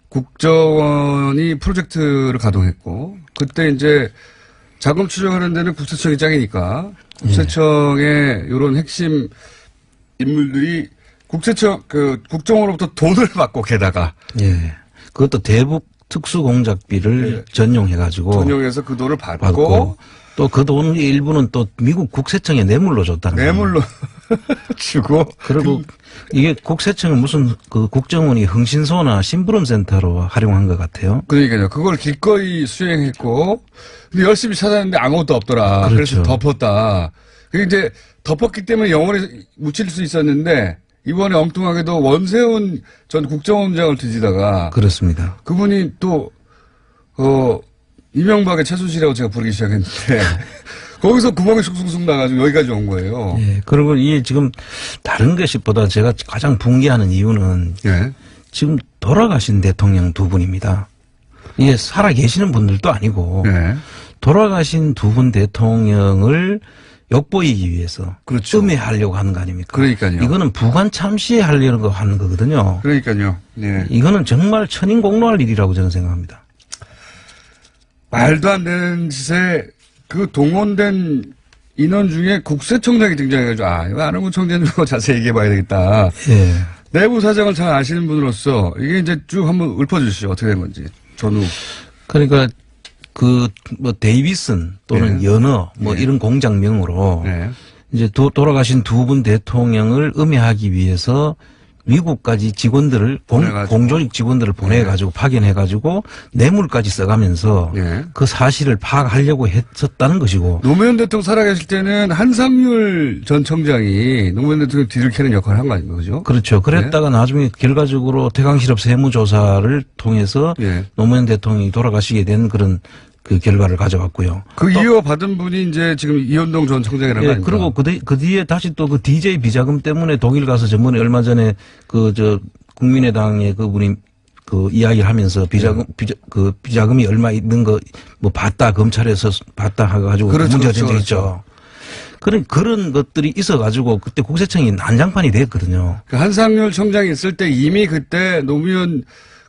국정원이 프로젝트를 가동했고, 그때 이제 자금 추적하는 데는 국세청이 짱이니까 국세청의 이런 핵심 인물들이 국정원으로부터 돈을 받고 게다가. 예. 그것도 대북 특수공작비를 전용해가지고. 전용해서 그 돈을 받고 또 그 돈 일부는 또 미국 국세청에 뇌물로 줬다는 거예요. 뇌물로 주고. 그리고 이게 국세청은 무슨 국정원이 흥신소나 심부름센터로 활용한 것 같아요. 그러니까요. 그걸 기꺼이 수행했고, 근데 열심히 찾았는데 아무것도 없더라. 그렇죠. 그래서 덮었다. 그게 이제 덮었기 때문에 영원히 묻힐 수 있었는데, 이번에 엉뚱하게도 원세훈 전 국정원장을 뒤지다가. 그렇습니다. 그분이 또, 이명박의 최순실이라고 제가 부르기 시작했는데, 거기서 구멍이 쑥쑥쑥 나가지고 여기까지 온 거예요. 예. 그리고 이게 지금 다른 것보다 제가 가장 붕괴하는 이유는 지금 돌아가신 대통령 두 분입니다. 이게 살아 계시는 분들도 아니고 돌아가신 두 분 대통령을 엿보이기 위해서 그렇죠. 음해하려고 하는 거 아닙니까? 그러니까요. 이거는 부관 참시하려고 하는 거거든요. 그러니까요. 이거는 정말 천인공노할 일이라고 저는 생각합니다. 말도 안 되는 짓에 그 동원된 인원 중에 국세청장이 등장해가지고 이거 안원구 청장님하고 자세히 얘기해봐야 되겠다. 예. 내부 사정을 잘 아시는 분으로서 이게 이제 쭉 한번 읊어주시죠. 어떻게 된 건지. 전후. 그러니까 데이비슨 또는 연어 이런 공장명으로 이제 돌아가신 두 분 대통령을 음해하기 위해서 미국까지 직원들을 공조직 직원들을 보내가지고 파견해가지고 뇌물까지 써가면서 예. 그 사실을 파악하려고 했었다는 것이고. 노무현 대통령 살아계실 때는 한상률 전 청장이 노무현 대통령 뒤를 캐는 역할을 한 거 아닙니까? 그죠? 그렇죠. 그랬다가 나중에 결과적으로 태광실업 세무조사를 통해서 예. 노무현 대통령이 돌아가시게 된 그런 그 결과를 가져왔고요. 그 이어 받은 분이 이제 지금 이현동 전 청장이라는 거 예, 아닙니까? 그리고 그 뒤에 다시 또 그 DJ 비자금 때문에 독일 가서 전번에 얼마 전에 국민의당의 그분이 그 이야기를 하면서 비자금이 얼마 있는 거 뭐 봤다, 검찰에서 봤다 해가지고 그렇죠, 문제가 된 적 그렇죠. 있죠. 그런 것들이 있어가지고 그때 국세청이 난장판이 됐거든요. 그 한상률 청장이 있을 때 이미 그때 노무현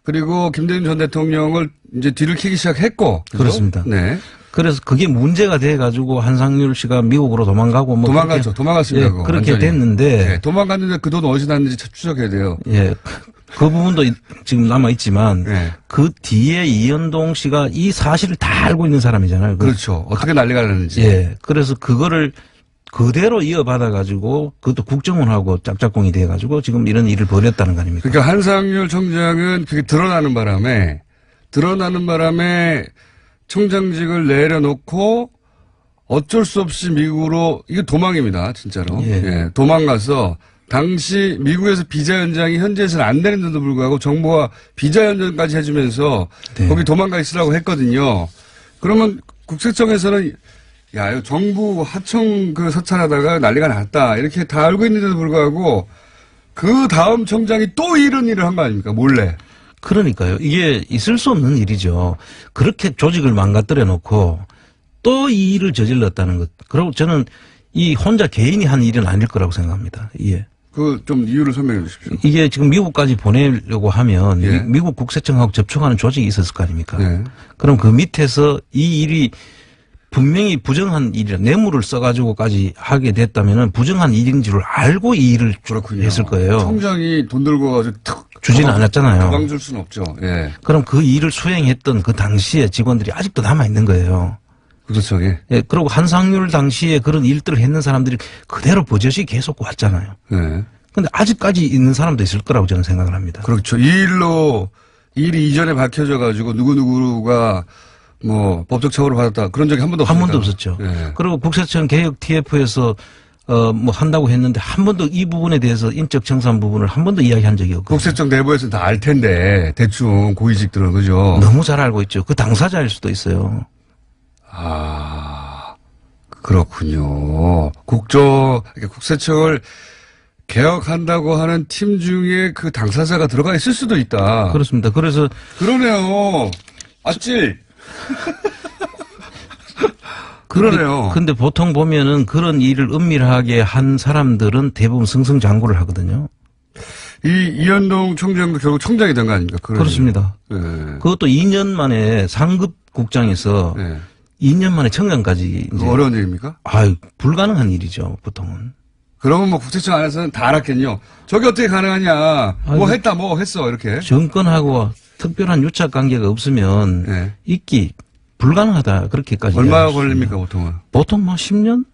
그리고 김대중 전 대통령을 이제 뒤를 캐기 시작했고. 그죠? 그렇습니다. 네. 그래서 그게 문제가 돼가지고 한상률 씨가 미국으로 도망가고 뭐 도망갔죠. 도망갔습니다. 예, 그거 그렇게 완전히. 됐는데. 네, 도망갔는데 그 돈 어디서 났는지 추적해야 돼요. 예. 그 부분도 지금 남아있지만 네. 그 뒤에 이현동 씨가 이 사실을 다 알고 있는 사람이잖아요. 그렇죠. 어떻게 난리가 났는지. 예. 그래서 그거를 그대로 이어받아가지고 그것도 국정원하고 짝짝꿍이 돼가지고 지금 이런 일을 벌였다는 거 아닙니까? 그러니까 한상률 청장은 그게 드러나는 바람에 청장직을 내려놓고 어쩔 수 없이 미국으로 이게 도망입니다. 진짜로. 예. 예, 도망가서 당시 미국에서 비자 연장이 현지에서는 안 되는데도 불구하고 정부가 비자 연장까지 해주면서 네. 거기 도망가 있으라고 했거든요. 그러면 국세청에서는 야, 이거 정부 하청 그 서찰하다가 난리가 났다. 이렇게 다 알고 있는데도 불구하고 그 다음 청장이 또 이런 일을 한 거 아닙니까? 몰래. 그러니까요. 이게 있을 수 없는 일이죠. 그렇게 조직을 망가뜨려 놓고 또 이 일을 저질렀다는 것. 그리고 저는 이 혼자 개인이 한 일은 아닐 거라고 생각합니다. 예. 그 좀 이유를 설명해 주십시오. 이게 지금 미국까지 보내려고 하면 예. 미국 국세청하고 접촉하는 조직이 있었을 거 아닙니까? 예. 그럼 그 밑에서 이 일이 분명히 부정한 일이라 뇌물을 써가지고까지 하게 됐다면은 부정한 일인 줄 알고 이 일을 그렇군요. 했을 거예요. 청장이 돈 들고 가서 탁 주지는 않았잖아요. 가방 줄 수는 없죠. 예. 그럼 그 일을 수행했던 그 당시에 직원들이 아직도 남아 있는 거예요. 국세청에. 예, 그리고 한상률 당시에 그런 일들을 했는 사람들이 그대로 버젓이 계속 왔잖아요. 예. 근데 아직까지 있는 사람도 있을 거라고 저는 생각을 합니다. 그렇죠. 일이 이전에 밝혀져 가지고 누구누구가 뭐 법적 처벌을 받았다. 그런 적이 한 번도 한 번도 없습니다. 없었죠. 예. 그리고 국세청 개혁 TF에서 뭐 한다고 했는데 한 번도 이 부분에 대해서 인적 청산 부분을 한 번도 이야기한 적이 없고. 국세청 내부에서는 다 알 텐데 대충 고위직들은 그죠. 너무 잘 알고 있죠. 그 당사자일 수도 있어요. 아, 그렇군요. 국세청을 개혁한다고 하는 팀 중에 그 당사자가 들어가 있을 수도 있다. 그렇습니다. 그래서 그러네요. 아찔. 그러네요. 근데 보통 보면은 그런 일을 은밀하게 한 사람들은 대부분 승승장구를 하거든요. 이현동 총장도 결국 청장이 된 거 아닙니까? 그렇습니다. 예. 그것도 2년 만에 상급 국장에서 예. 2년 만에 청장까지. 이제 어려운 일입니까? 아유, 불가능한 일이죠, 보통은. 그러면 뭐 국세청 안에서는 다 알았겠요. 저게 어떻게 가능하냐. 뭐 했다, 뭐 했어, 이렇게. 정권하고 특별한 유착 관계가 없으면 예. 있기 불가능하다. 그렇게까지. 얼마 이야기할 수 걸립니까, 있습니다. 보통은? 보통 뭐 10년?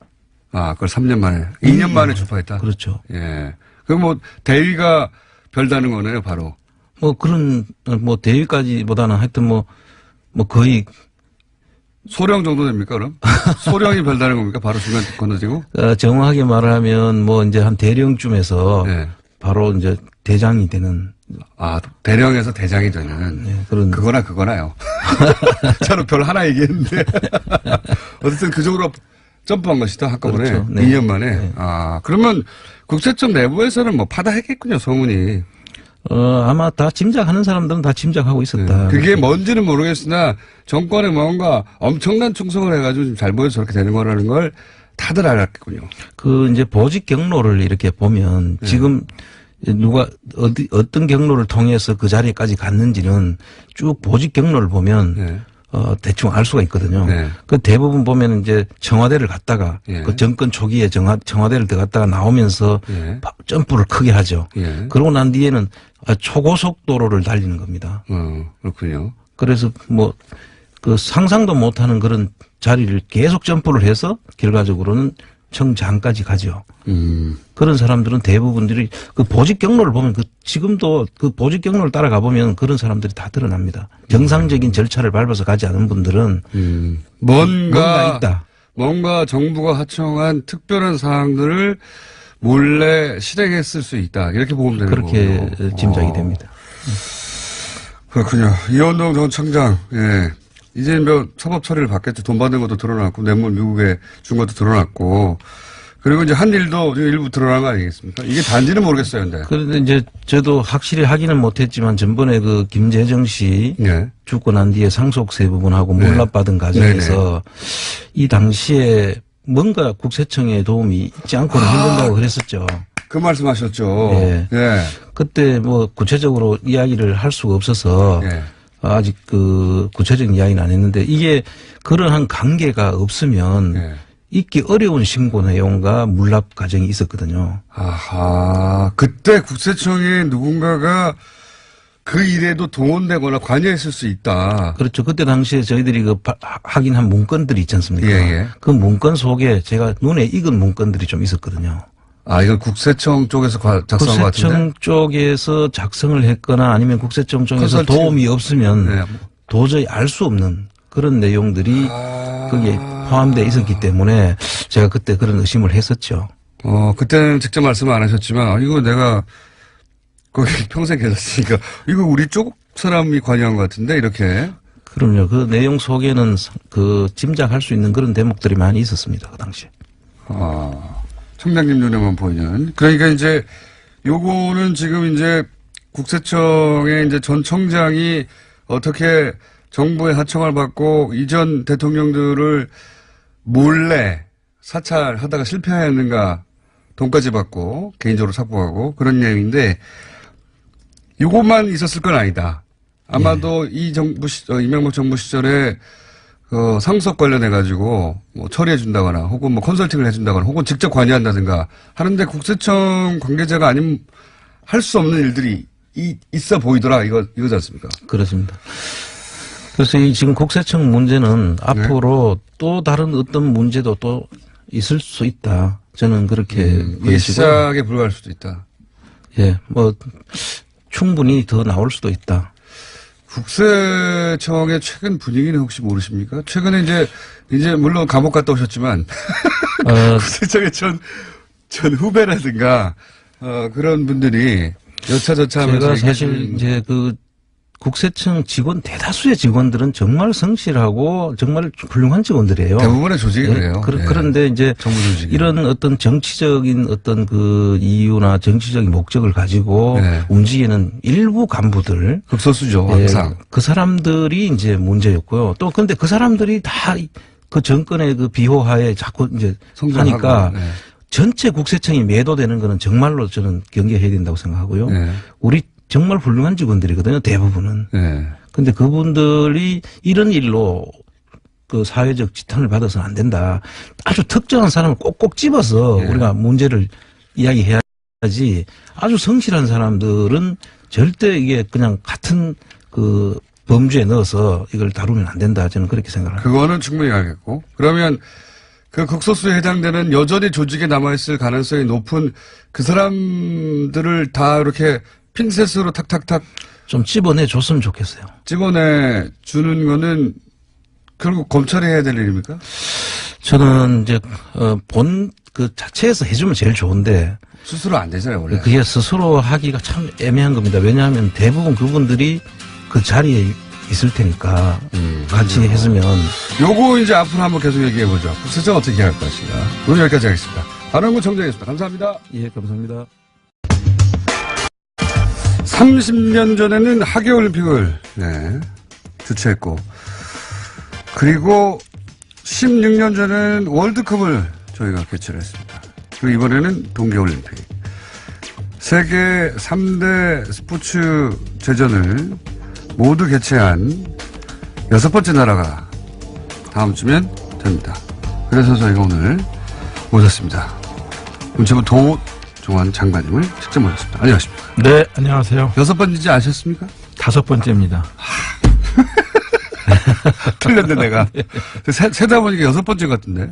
아, 그걸 3년 만에. 2년 만에 출파했다? 그렇죠. 예. 그럼 뭐, 대위가 별다는 거네요, 바로. 뭐 그런, 뭐 대위까지보다는 하여튼 뭐 거의 소령 정도 됩니까, 그럼? 소령이 별다는 겁니까? 바로 중간 건너지고? 정확하게 말하면 뭐 이제 한 대령쯤에서 예. 바로 이제 대장이 되는. 아, 대령에서 대장이 되는. 네, 그런. 그거나요. 저는 별 하나 얘기했는데. 어쨌든 그 정도로 점프한 것이다, 한꺼번에. 그렇죠. 네. 2년 만에. 네. 아, 그러면 국세청 내부에서는 뭐 파다했겠군요, 소문이. 아마 다 짐작하는 사람들은 다 짐작하고 있었다. 그게 뭔지는 모르겠으나 정권에 뭔가 엄청난 충성을 해가지고 좀 잘 보여서 저렇게 되는 거라는 걸 다들 알았겠군요. 그 이제 보직 경로를 이렇게 보면 지금 누가 어떤 경로를 통해서 그 자리까지 갔는지는 쭉 보직 경로를 보면 네. 대충 알 수가 있거든요. 네. 그 대부분 보면 이제 청와대를 갔다가 예. 그 정권 초기에 청와대를 들어갔다가 나오면서 예. 점프를 크게 하죠. 예. 그러고 난 뒤에는 초고속도로를 달리는 겁니다. 그렇군요. 그래서 뭐 그 상상도 못하는 그런 자리를 계속 점프를 해서 결과적으로는 국세청장까지 가죠. 그런 사람들은 대부분들이 그 보직 경로를 보면 지금도 그 보직 경로를 따라가 보면 그런 사람들이 다 드러납니다. 정상적인 절차를 밟아서 가지 않은 분들은 뭔가 있다. 뭔가 정부가 하청한 특별한 사항들을 몰래 실행했을 수 있다. 이렇게 보면 되는 거죠. 그렇게 짐작이 됩니다. 그렇군요. 이원동 전 청장, 예. 이제 뭐 사법 처리를 받겠죠. 돈 받는 것도 드러났고, 뇌물 미국에 준 것도 드러났고, 그리고 이제 한 일도 일부 드러난 거 아니겠습니까? 이게 단지는 모르겠어요, 근데. 그런데 이제 저도 확실히 확인은 못했지만 전번에 그 김재정 씨 네. 죽고 난 뒤에 상속세 부분하고 네. 몰락받은 과정에서 이 당시에 뭔가 국세청의 도움이 있지 않고는 힘든다고 그랬었죠. 그 말씀하셨죠. 네. 예. 그때 뭐 구체적으로 이야기를 할 수가 없어서 예. 아직 그 구체적인 이야기는 안 했는데 이게 그러한 관계가 없으면 예. 있기 어려운 신고 내용과 물납 과정이 있었거든요. 아하. 그때 국세청에 누군가가 그 일에도 동원되거나 관여했을 수 있다. 그렇죠. 그때 당시에 저희들이 그 확인한 문건들이 있지 않습니까? 예. 그 문건 속에 제가 눈에 익은 문건들이 좀 있었거든요. 아, 이건 국세청 쪽에서 작성한 것 같은데? 국세청 쪽에서 작성을 했거나 아니면 국세청 쪽에서 컨설팅. 도움이 없으면 네. 도저히 알 수 없는 그런 내용들이 거기에 포함되어 있었기 때문에 제가 그때 그런 의심을 했었죠. 그때는 직접 말씀을 안 하셨지만, 이거 내가 거기 평생 계셨으니까, 이거 우리 쪽 사람이 관여한 것 같은데, 이렇게. 그럼요. 그 내용 속에는 그 짐작할 수 있는 그런 대목들이 많이 있었습니다. 그 당시에. 청장님 눈에만 보이는. 그러니까 이제 요거는 지금 이제 국세청의 이제 전 청장이 어떻게 정부의 하청을 받고 이전 대통령들을 몰래 사찰하다가 실패했는가 돈까지 받고 개인적으로 삭복하고 그런 내용인데 요것만 있었을 건 아니다. 아마도 이 정부 이명박 정부 시절에 상속 관련해가지고 뭐 처리해준다거나 혹은 뭐 컨설팅을 해준다거나 혹은 직접 관여한다든가 하는데 국세청 관계자가 아니면 할 수 없는 일들이 있어 보이더라 이거지 않습니까? 그렇습니다. 그래서 이 지금 국세청 문제는 앞으로 또 다른 어떤 문제도 또 있을 수 있다. 저는 그렇게 일시하게 불과할 수도 있다. 예, 뭐 충분히 더 나올 수도 있다. 국세청의 최근 분위기는 혹시 모르십니까? 최근에 이제 물론 감옥 갔다 오셨지만 국세청의 전 후배라든가 그런 분들이 여차저차하면서 제가 사실 이제 그 국세청 직원 대다수의 직원들은 정말 성실하고 정말 훌륭한 직원들이에요. 대부분의 조직이 예, 그래요. 그런데 이제 정부 조직이. 이런 어떤 정치적인 어떤 그 이유나 정치적인 목적을 가지고 움직이는 일부 간부들 극소수죠. 예, 항상. 그 사람들이 이제 문제였고요. 또 근데 그 사람들이 다 그 정권의 그 비호하에 자꾸 이제 하니까 전체 국세청이 매도되는 거는 정말로 저는 경계해야 된다고 생각하고요. 우리 정말 훌륭한 직원들이거든요. 대부분은. 근데 그분들이 이런 일로 그 사회적 지탄을 받아서는 안 된다. 아주 특정한 사람을 꼭꼭 집어서 우리가 문제를 이야기해야지 아주 성실한 사람들은 절대 이게 그냥 같은 그 범주에 넣어서 이걸 다루면 안 된다. 저는 그렇게 생각합니다. 그거는 충분히 알겠고. 그러면 그 극소수에 해당되는 여전히 조직에 남아있을 가능성이 높은 그 사람들을 다 이렇게 핀셋으로 탁탁탁 좀 집어내 줬으면 좋겠어요. 집어내 주는 거는 결국 검찰이 해야 될 일입니까? 저는 이제 본 그 자체에서 해주면 제일 좋은데 스스로 안 되잖아요, 원래. 그게 스스로 하기가 참 애매한 겁니다. 왜냐하면 대부분 그분들이 그 자리에 있을 테니까 같이 했으면. 요거 이제 앞으로 한번 계속 얘기해보죠. 국세청 어떻게 할 것인가. 오늘 여기까지 하겠습니다. 안원구 청장이었습니다. 감사합니다. 예, 감사합니다. 30년 전에는 하계올림픽을 주최했고 그리고 16년 전에는 월드컵을 저희가 개최를 했습니다. 그리고 이번에는 동계올림픽. 세계 3대 스포츠 제전을 모두 개최한 6번째 나라가 다음 주면 됩니다. 그래서 저희가 오늘 모셨습니다. 문체부 도종환 장관님을 직접 모셨습니다. 안녕하십니까? 네, 안녕하세요. 6번인지 아셨습니까? 5번째입니다. 틀렸네, 내가. 세다 보니까 6번째 같은데.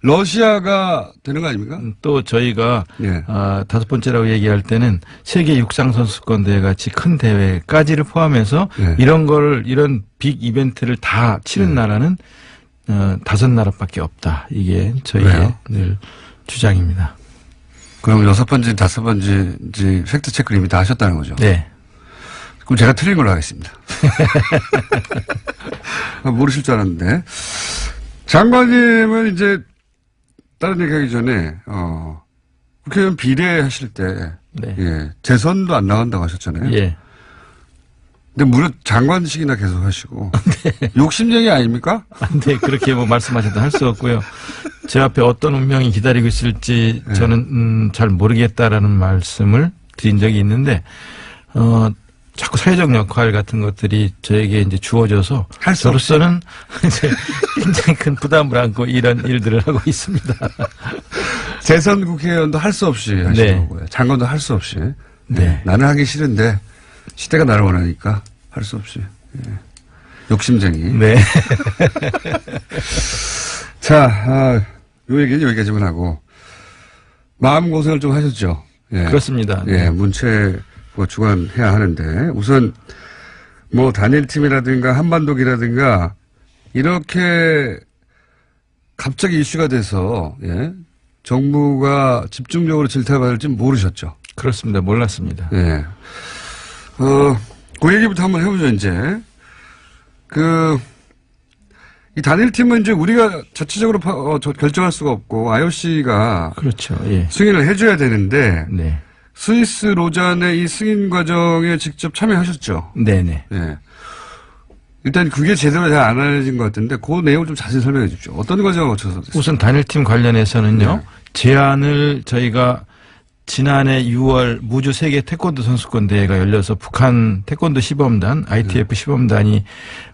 러시아가 되는 거 아닙니까? 또 저희가, 예. 5번째라고 얘기할 때는 세계 육상선수권 대회 같이 큰 대회까지를 포함해서 예. 이런 빅 이벤트를 다 치른 나라는 5나라밖에 없다. 이게 저희의 왜요? 늘 주장입니다. 그럼 6번째, 5번째 팩트 체크를 이미 다 하셨다는 거죠? 네. 그럼 제가 틀린 걸로 하겠습니다. 모르실 줄 알았는데. 장관님은 이제 다른 얘기 하기 전에 국회의원 비례하실 때 네. 예, 재선도 안 나간다고 하셨잖아요. 예. 근데 무려 장관식이나 계속 하시고 욕심쟁이 아닙니까? 네, 그렇게 뭐 말씀하셔도 할 수 없고요. 제 앞에 어떤 운명이 기다리고 있을지 저는 잘 모르겠다라는 말씀을 드린 적이 있는데 자꾸 사회적 역할 같은 것들이 저에게 이제 주어져서 할 수 저로서는 이제 굉장히 큰 부담을 안고 이런 일들을 하고 있습니다. 재선 국회의원도 할 수 없이 하시더라고요. 장관도 할 수 없이. 네. 나는 하기 싫은데 시대가 나를 원하니까 할 수 없이. 예. 욕심쟁이. 네. 자, 요 얘기는 여기까지만 하고 마음고생을 좀 하셨죠. 예. 그렇습니다. 예, 문체 주관해야 하는데 우선 뭐 단일팀이라든가 한반도기라든가 이렇게 갑자기 이슈가 돼서 예, 정부가 집중적으로 질타를 받을지 모르셨죠. 그렇습니다. 몰랐습니다. 예. 그 얘기부터 한번 해보죠, 이제. 이 단일팀은 이제 우리가 자체적으로 결정할 수가 없고, IOC가. 그렇죠. 예. 승인을 해줘야 되는데. 네. 스위스 로잔의 이 승인 과정에 직접 참여하셨죠? 네네. 예. 일단 그게 제대로 잘 안 알려진 것 같은데, 그 내용을 좀 자세히 설명해 주십시오. 어떤 과정을 거쳐서 됐어요? 우선 단일팀 관련해서는요, 네. 제안을 저희가 지난해 6월 무주 세계 태권도 선수권 대회가 열려서 북한 태권도 시범단, ITF 시범단이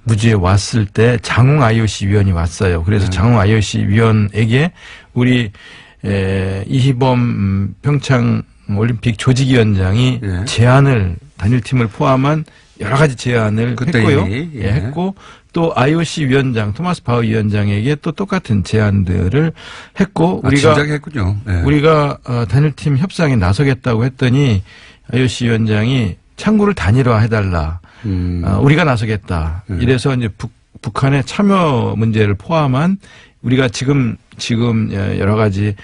무주에 왔을 때 장웅 IOC 위원이 왔어요. 그래서 장웅 IOC 위원에게 우리 이희범 평창 올림픽 조직위원장이 제안을 단일팀을 포함한 여러 가지 제안을 했고요. 예, 했고 또 IOC 위원장 토마스 바흐 위원장에게 또 똑같은 제안들을 했고 우리가 진작에 했군요. 네. 우리가 단일팀 협상에 나서겠다고 했더니 IOC 위원장이 창구를 단일화해달라. 우리가 나서겠다. 이래서 이제 북한의 참여 문제를 포함한 우리가 지금 여러 가지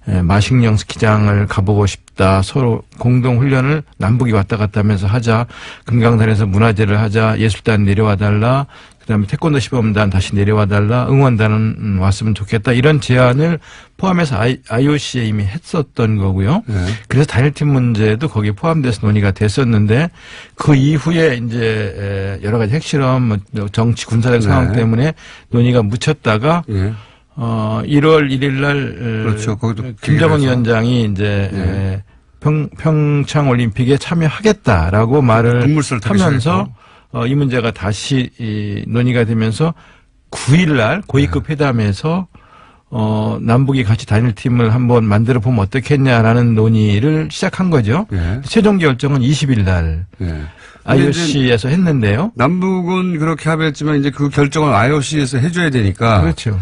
마식령 스키장을 가보고 싶다. 서로 공동 훈련을 남북이 왔다 갔다 하면서 하자. 금강산에서 문화제를 하자. 예술단 내려와 달라. 그다음에 태권도 시범단 다시 내려와 달라. 응원단은 왔으면 좋겠다. 이런 제안을 포함해서 IOC에 이미 했었던 거고요. 그래서 단일팀 문제도 거기에 포함돼서 논의가 됐었는데 그 이후에 이제 여러 가지 핵실험, 정치 군사적 상황 때문에 논의가 묻혔다가 1월 1일 날 그렇죠. 김정은 위원장이 이제 평창 올림픽에 참여하겠다라고 말을 하면서 이 문제가 다시 논의가 되면서 9일 날 고위급 회담에서 남북이 같이 단일팀을 한번 만들어 보면 어떻겠냐라는 논의를 시작한 거죠. 최종 결정은 20일 날 IOC에서 했는데요. 남북은 그렇게 합의했지만 이제 그 결정을 IOC에서 해줘야 되니까. 그렇죠.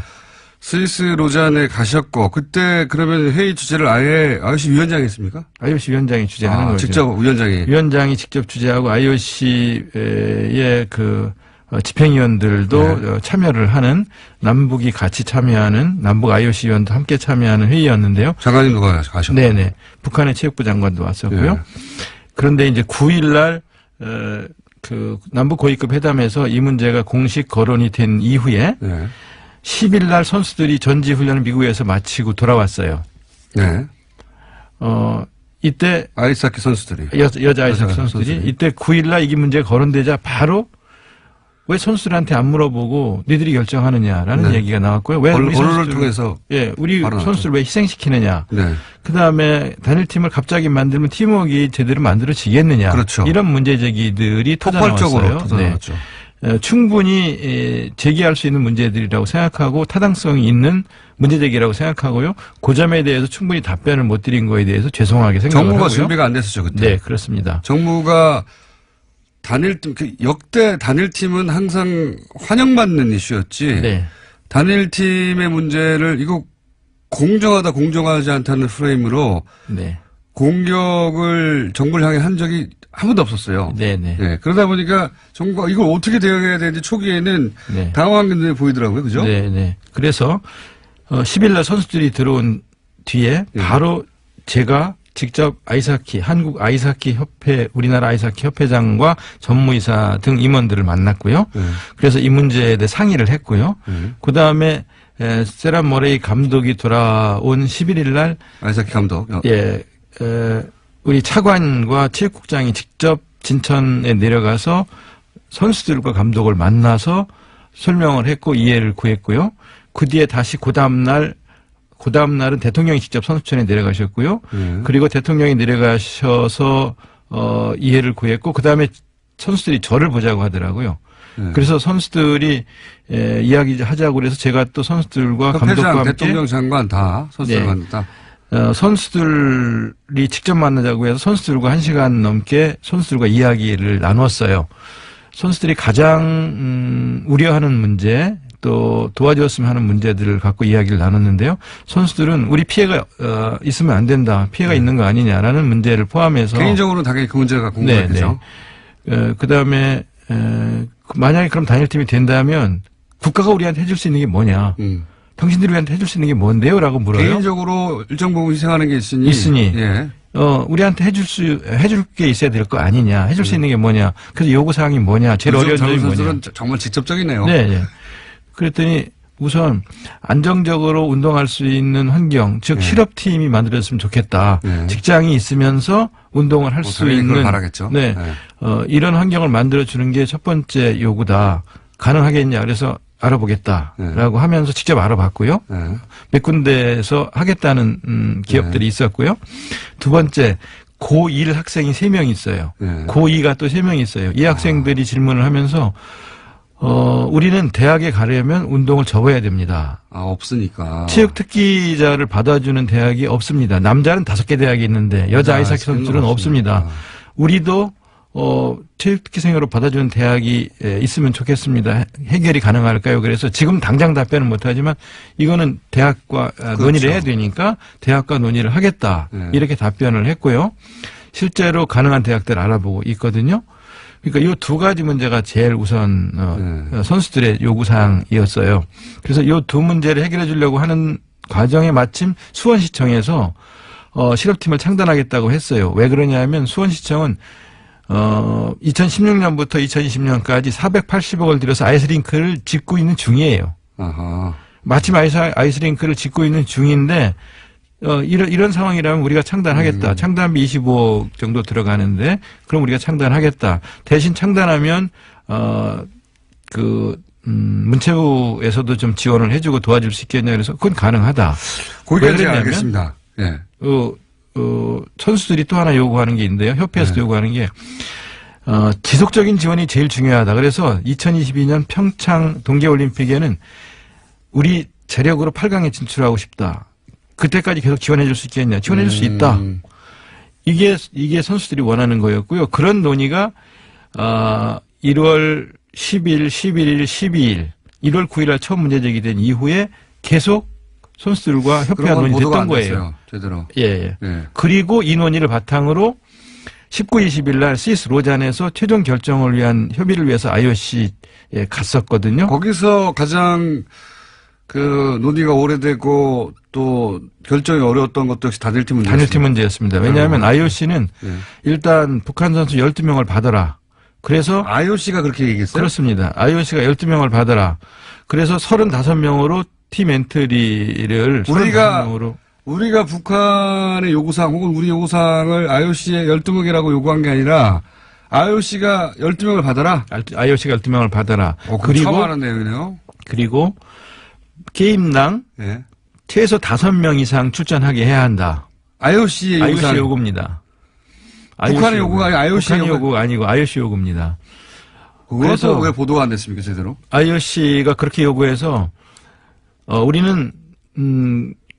스위스 로잔에 가셨고 그때 그러면 회의 주제를 아예 IOC 위원장이 했습니까? IOC 위원장이 주재하는 거죠. 직접 위원장이 직접 주재하고 IOC의 집행위원들도 참여를 하는 남북이 같이 참여하는 남북 IOC 위원도 함께 참여하는 회의였는데요. 장관님도 가셨고. 네네. 북한의 체육부 장관도 왔었고요. 그런데 이제 9일 날 남북 고위급 회담에서 이 문제가 공식 거론이 된 이후에 10일 날 선수들이 전지 훈련을 미국에서 마치고 돌아왔어요. 네. 이때 아이스하키 선수들이 여자 아이스하키 선수들이 이때 9일 날 이게 문제가 거론되자 바로 왜 선수들한테 안 물어보고 니들이 결정하느냐라는 얘기가 나왔고요. 왜 우리 언론을 통해서 우리 선수를 왜 희생시키느냐. 그다음에 단일팀을 갑자기 만들면 팀워크가 제대로 만들어지겠느냐. 그렇죠. 이런 문제 제기들이 폭발적으로 터져나왔어요. 충분히 제기할 수 있는 문제들이라고 생각하고 타당성이 있는 문제 제기라고 생각하고요. 그 점에 대해서 충분히 답변을 못 드린 거에 대해서 죄송하게 생각을 하고요. 정부가 준비가 안 됐었죠 그때. 네, 그렇습니다. 정부가 단일팀, 역대 단일팀은 항상 환영받는 이슈였지. 네. 단일팀의 문제를 이거 공정하다, 공정하지 않다는 프레임으로 네. 공격을 정부를 향해 한 적이 한 번도 없었어요. 네네. 네. 그러다 보니까 정부가 이걸 어떻게 대응해야 되는지 초기에는 네. 당황한 게 보이더라고요. 그죠? 네네. 그래서 10일 날 선수들이 들어온 뒤에 네. 바로 제가 직접 한국 아이스하키 협회, 우리나라 아이스하키 협회장과 전무이사 등 임원들을 만났고요. 그래서 이 문제에 대해 상의를 했고요. 그 다음에 세란 모레이 감독이 돌아온 11일 날 아이스하키 감독. 예, 우리 차관과 체육국장이 직접 진천에 내려가서 선수들과 감독을 만나서 설명을 했고 이해를 구했고요. 그 뒤에 다시 그 다음 날은 대통령이 직접 선수촌에 내려가셨고요. 그리고 대통령이 내려가셔서 이해를 구했고 그 다음에 선수들이 저를 보자고 하더라고요. 그래서 선수들이 이야기하자고 그래서 제가 또 선수들과 감독과 함께 대통령 장관 다 선수들 만났다. 선수들이 직접 만나자고 해서 선수들과 1시간 넘게 선수들과 이야기를 나눴어요. 선수들이 가장 우려하는 문제 또 도와줬으면 하는 문제들을 갖고 이야기를 나눴는데요. 선수들은 우리 피해가 있으면 안 된다. 피해가 있는 거 아니냐라는 문제를 포함해서 개인적으로는 당연히 그 문제가 궁금하죠. 그다음에 만약에 그럼 단일팀이 된다면 국가가 우리한테 해줄 수 있는 게 뭐냐. 당신들이 우리한테 해줄 수 있는 게 뭔데요? 라고 물어요. 개인적으로 일정 부분 희생하는 게 있으니. 예. 우리한테 해줄 게 있어야 될 거 아니냐. 해줄 수 있는 게 뭐냐. 그래서 요구사항이 뭐냐. 제일 어려운 점이 뭐냐. 정말 직접적이네요. 네, 네. 그랬더니 우선 안정적으로 운동할 수 있는 환경, 즉 실업팀이 만들어졌으면 좋겠다. 직장이 있으면서 운동을 할 수 있는. 그걸 바라겠죠. 네. 이런 환경을 만들어주는 게 첫 번째 요구다. 가능하겠냐. 그래서 알아보겠다라고 하면서 직접 알아봤고요. 몇 군데에서 하겠다는 기업들이 있었고요. 두 번째, 고1 학생이 3명 있어요. 고2가 또 3명 있어요. 이 학생들이 질문을 하면서 우리는 대학에 가려면 운동을 접어야 됩니다. 없으니까. 체육 특기자를 받아주는 대학이 없습니다. 남자는 5개 대학이 있는데 여자 아이스하키 선수들은 없습니다. 우리도 체육특기생으로 받아주는 대학이 있으면 좋겠습니다. 해결이 가능할까요? 그래서 지금 당장 답변은 못하지만 이거는 대학과 그렇죠. 논의를 해야 되니까 대학과 논의를 하겠다. 이렇게 답변을 했고요. 실제로 가능한 대학들 알아보고 있거든요. 그러니까 이 두 가지 문제가 제일 우선 선수들의 요구사항이었어요. 그래서 이 두 문제를 해결해 주려고 하는 과정에 마침 수원시청에서 실업팀을 창단하겠다고 했어요. 왜 그러냐면 수원시청은 2016년부터 2020년까지 480억을 들여서 아이스링크를 짓고 있는 중이에요. 아하. 마침 아이스링크를 짓고 있는 중인데 이런 상황이라면 우리가 창단하겠다. 창단비 25억 정도 들어가는데 그럼 우리가 창단하겠다. 대신 창단하면 문체부에서도 좀 지원을 해주고 도와줄 수 있겠냐. 그래서 그건 가능하다. 거기까지 알겠습니다. 예. 선수들이 또 하나 요구하는 게 있는데요. 협회에서도 요구하는 게 지속적인 지원이 제일 중요하다. 그래서 2022년 평창 동계올림픽에는 우리 재력으로 8강에 진출하고 싶다. 그때까지 계속 지원해 줄 수 있겠냐. 지원해 줄 수 있다. 이게 선수들이 원하는 거였고요. 그런 논의가 1월 10일, 11일, 12일, 1월 9일 날 처음 문제 제기된 이후에 계속 선수들과 협회가 논의됐던 거예요. 제대로. 예. 그리고 이 논의를 바탕으로 19, 20일 날 스위스 로잔에서 최종 결정을 위한 협의를 위해서 IOC에 갔었거든요. 거기서 가장 논의가 오래되고 또 결정이 어려웠던 것도 역시 단일팀 문제였습니다. 단일팀 문제였습니다. 왜냐하면 IOC는 일단 북한 선수 12명을 받아라. 그래서 IOC가 그렇게 얘기했어요? 그렇습니다. IOC가 12명을 받아라. 그래서 35명으로 팀 엔트리를 우리가 북한의 요구사항 혹은 우리 요구사항을 IOC에 12명이라고 요구한 게 아니라 IOC가 12명을 받아라? IOC가 12명을 받아라. 그리고 처음 하는 내용이네요. 그리고 게임당 최소 5명 이상 출전하게 해야 한다. IOC의 요구입니다. 북한의 요구가 아니고 북한의 요구가 아니고 IOC 요구입니다. 그래서 왜 보도가 안 됐습니까, 제대로? IOC가 그렇게 요구해서 우리는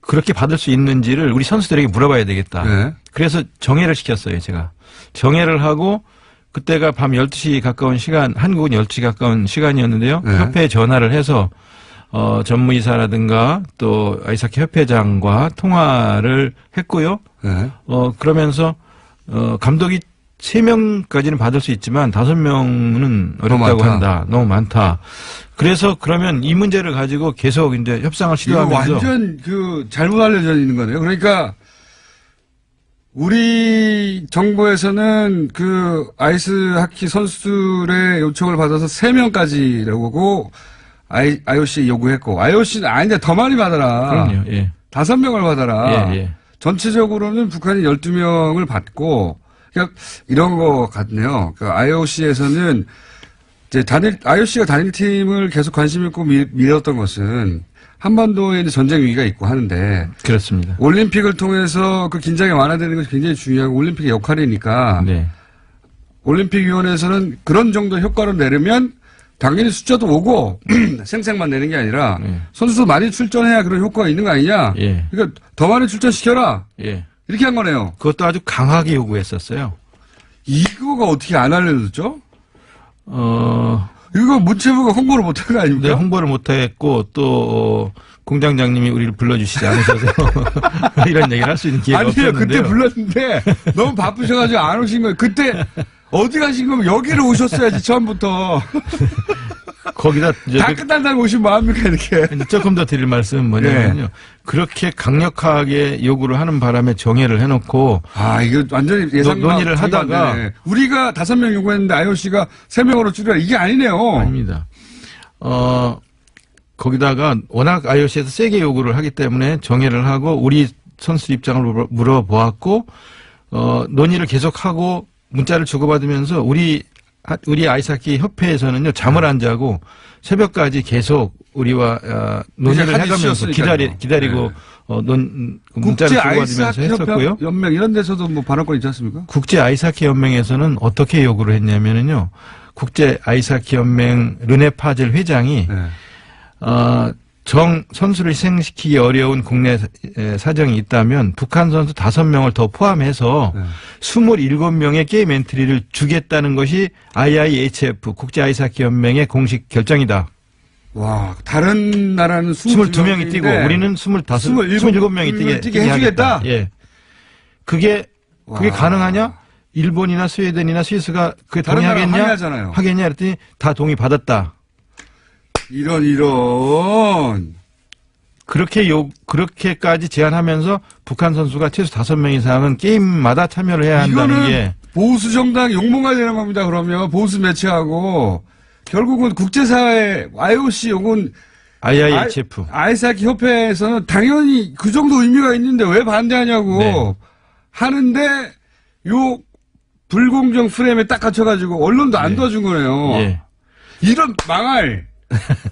그렇게 받을 수 있는지를 우리 선수들에게 물어봐야 되겠다. 그래서 정회를 시켰어요, 제가. 정회를 하고 그때가 밤 12시 가까운 시간, 한국은 12시 가까운 시간이었는데요. 네. 협회에 전화를 해서 전무이사라든가 또 아이스하키 협회장과 통화를 했고요. 네. 그러면서 감독이 3명까지는 받을 수 있지만 5명은 어렵다고 많다. 한다. 너무 많다. 그래서 그러면 이 문제를 가지고 계속 이제 협상을 이거 시도하면서 완전 잘못 알려져 있는 거네요. 그러니까 우리 정부에서는 아이스하키 선수들의 요청을 받아서 3명까지라고 하고 IOC 요구했고 IOC는 아닌데 더 많이 받아라. 그럼요. 예. 5명을 받아라. 예, 예. 전체적으로는 북한이 12명을 받고 그러니까 이런 거 같네요. IOC에서는 이제 IOC가 단일팀을 계속 관심 있고 밀었던 것은 한반도에 이제 전쟁 위기가 있고 하는데 그렇습니다. 올림픽을 통해서 그 긴장이 완화되는 것이 굉장히 중요하고 올림픽의 역할이니까 네. 올림픽위원회에서는 그런 정도 효과를 내려면 당연히 숫자도 오고 생색만 내는 게 아니라 선수도 많이 출전해야 그런 효과가 있는 거 아니냐. 예. 그러니까 더 많이 출전시켜라. 예. 이렇게 한 거네요. 그것도 아주 강하게 요구했었어요. 이거가 어떻게 안 알려졌죠? 이거 문체부가 홍보를 못한 거 아닙니까? 네, 홍보를 못했고 또 공장장님이 우리를 불러주시지 않으셔서 이런 얘기를 할 수 있는 기회가 아니에요. 없었는데요. 그때 불렀는데 너무 바쁘셔가지고 안 오신 거예요. 그때 어디 가신 거면 여기로 오셨어야지 처음부터. 거기다 이제 다 끝난다고 오시면 뭐합니까 이렇게. 이제 조금 더 드릴 말씀은 뭐냐면요. 그렇게 강력하게 요구를 하는 바람에 정회를 해놓고 이거 완전히 예상 논의를 하다가 우리가 5명 요구했는데 IOC가 3명으로 줄여라 이게 아니네요. 아닙니다. 거기다가 워낙 IOC에서 세게 요구를 하기 때문에 정회를 하고 우리 선수 입장을 물어보았고 논의를 계속하고 문자를 주고받으면서 우리 아이스하키 협회에서는요 잠을 안 자고 새벽까지 계속 우리와 논의를 해가면서 기다리고 문자를 주고받으면서 했었고요. 연맹 이런 데서도 뭐 발언권 있지 않습니까? 국제 아이스하키 연맹에서는 어떻게 요구를 했냐면은요. 국제 아이스하키 연맹 르네 파젤 회장이 선수를 희생시키기 어려운 국내 사정이 있다면 북한 선수 5명을 더 포함해서 27명의 게임 엔트리를 주겠다는 것이 IIHF 국제 아이스하키 연맹의 공식 결정이다. 와, 다른 나라는 22명이 뛰고 우리는 27명이 뛰게 해주겠다. 예. 그게 가능하냐? 일본이나 스웨덴이나 스위스가 그게 동의하겠냐? 하겠냐? 그랬더니 다 동의받았다. 이런. 그렇게까지 제안하면서 북한 선수가 최소 5명 이상은 게임마다 참여를 해야 한다는 게. 보수 정당 욕먹어야 되는 겁니다, 그러면. 보수 매체하고. 결국은 국제사회, IOC 혹은 IIHF. 아이스하키 협회에서는 당연히 그 정도 의미가 있는데 왜 반대하냐고. 네. 하는데, 불공정 프레임에 딱 갇혀가지고 언론도 안 도와준 거네요. 예. 이런 망할.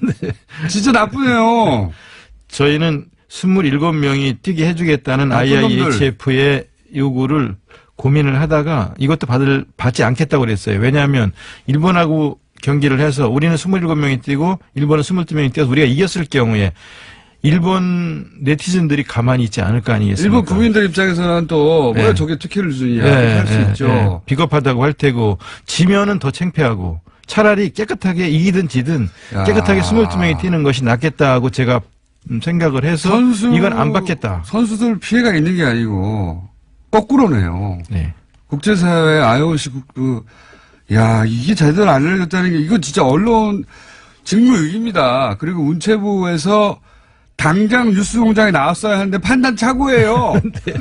네. 진짜 나쁘네요. 저희는 27명이 뛰게 해주겠다는 IIHF의 요구를 고민을 하다가 이것도 받지 않겠다고 그랬어요. 왜냐하면 일본하고 경기를 해서 우리는 27명이 뛰고 일본은 22명이 뛰어서 우리가 이겼을 경우에 일본 네티즌들이 가만히 있지 않을 거 아니겠습니까? 일본 국민들 입장에서는 또 왜 저게 특혜를 주느냐 할 수 있죠. 비겁하다고 할 테고 지면은 더 창피하고 차라리 깨끗하게 이기든 지든 깨끗하게 22명이 뛰는 것이 낫겠다고 제가 생각을 해서 이건 안 받겠다. 선수들 피해가 있는 게 아니고 거꾸로네요. 네. 국제사회 IOC 이게 제대로 안 알려졌다는 게 이거 진짜 언론 직무유기입니다. 그리고 문체부에서 당장 뉴스공장에 나왔어야 하는데 판단 착오예요. 네.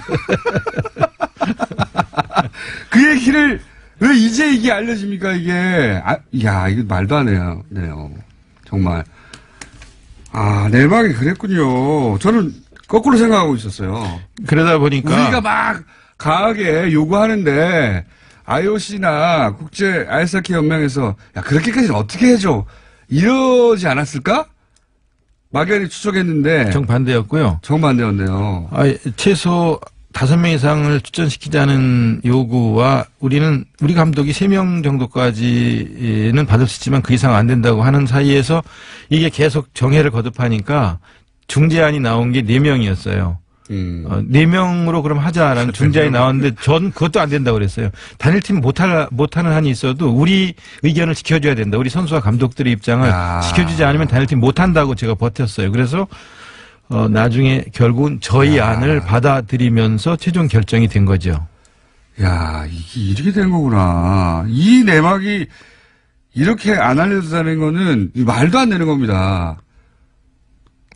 그 얘기를 왜 이제 이게 알려집니까, 이게. 이거 말도 안 해요. 정말. 내막이 그랬군요. 저는 거꾸로 생각하고 있었어요. 그러다 보니까. 우리가 막 강하게 요구하는데, IOC나 국제 아이스하키 연맹에서, 그렇게까지는 어떻게 해줘? 이러지 않았을까? 막연히 추측했는데. 정반대였고요. 정반대였네요. 최소 5명 이상을 출전시키자는 요구와 우리 감독이 3명 정도까지는 받을 수 있지만 그 이상 안 된다고 하는 사이에서 이게 계속 정회를 거듭하니까 중재안이 나온 게 4명이었어요. 4명으로 그럼 하자라는 중재안이 나왔는데 전 그것도 안 된다고 그랬어요. 단일팀 못하는 한이 있어도 우리 의견을 지켜줘야 된다. 우리 선수와 감독들의 입장을 지켜주지 않으면 단일팀 못한다고 제가 버텼어요. 그래서 나중에 결국은 저희 안을 받아들이면서 최종 결정이 된 거죠. 야, 이렇게 된 거구나. 이 내막이 이렇게 안 알려진다는 거는 말도 안 되는 겁니다.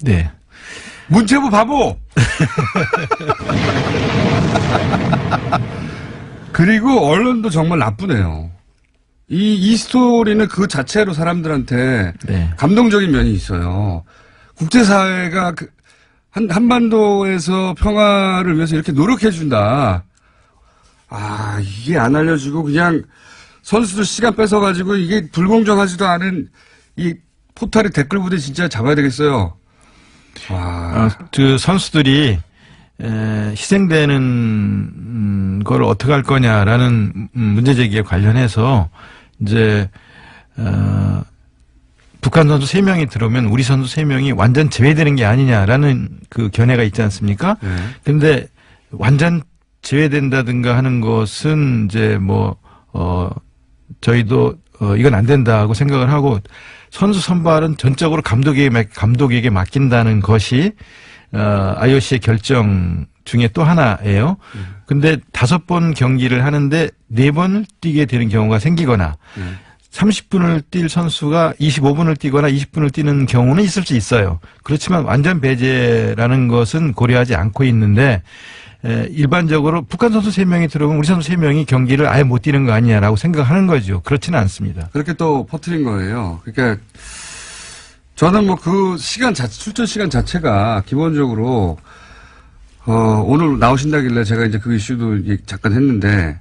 네. 문체부 바보! 그리고 언론도 정말 나쁘네요. 이 스토리는 그 자체로 사람들한테 네. 감동적인 면이 있어요. 국제사회가 한반도에서 평화를 위해서 이렇게 노력해준다. 이게 안 알려지고 그냥 선수들 시간 뺏어가지고 이게 불공정하지도 않은 이 포탈의 댓글 부대 진짜 잡아야 되겠어요. 그 선수들이 희생되는 걸 어떻게 할 거냐라는 문제 제기에 관련해서 이제 북한 선수 3명이 들어오면 우리 선수 3명이 완전 제외되는 게 아니냐라는 그 견해가 있지 않습니까? 그런데 완전 제외된다든가 하는 것은 이제 저희도 이건 안 된다고 생각을 하고 선수 선발은 전적으로 감독에게 맡긴다는 것이 IOC의 결정 중에 또 하나예요. 근데 5번 경기를 하는데 4번을 뛰게 되는 경우가 생기거나 30분을 뛸 선수가 25분을 뛰거나 20분을 뛰는 경우는 있을 수 있어요. 그렇지만 완전 배제라는 것은 고려하지 않고 있는데 일반적으로 북한 선수 3명이 들어오면 우리 선수 3명이 경기를 아예 못 뛰는 거 아니냐라고 생각하는 거죠. 그렇지는 않습니다. 그렇게 또 퍼뜨린 거예요. 그러니까 저는 그 출전 시간 자체가 기본적으로 오늘 나오신다길래 제가 이제 그 이슈도 잠깐 했는데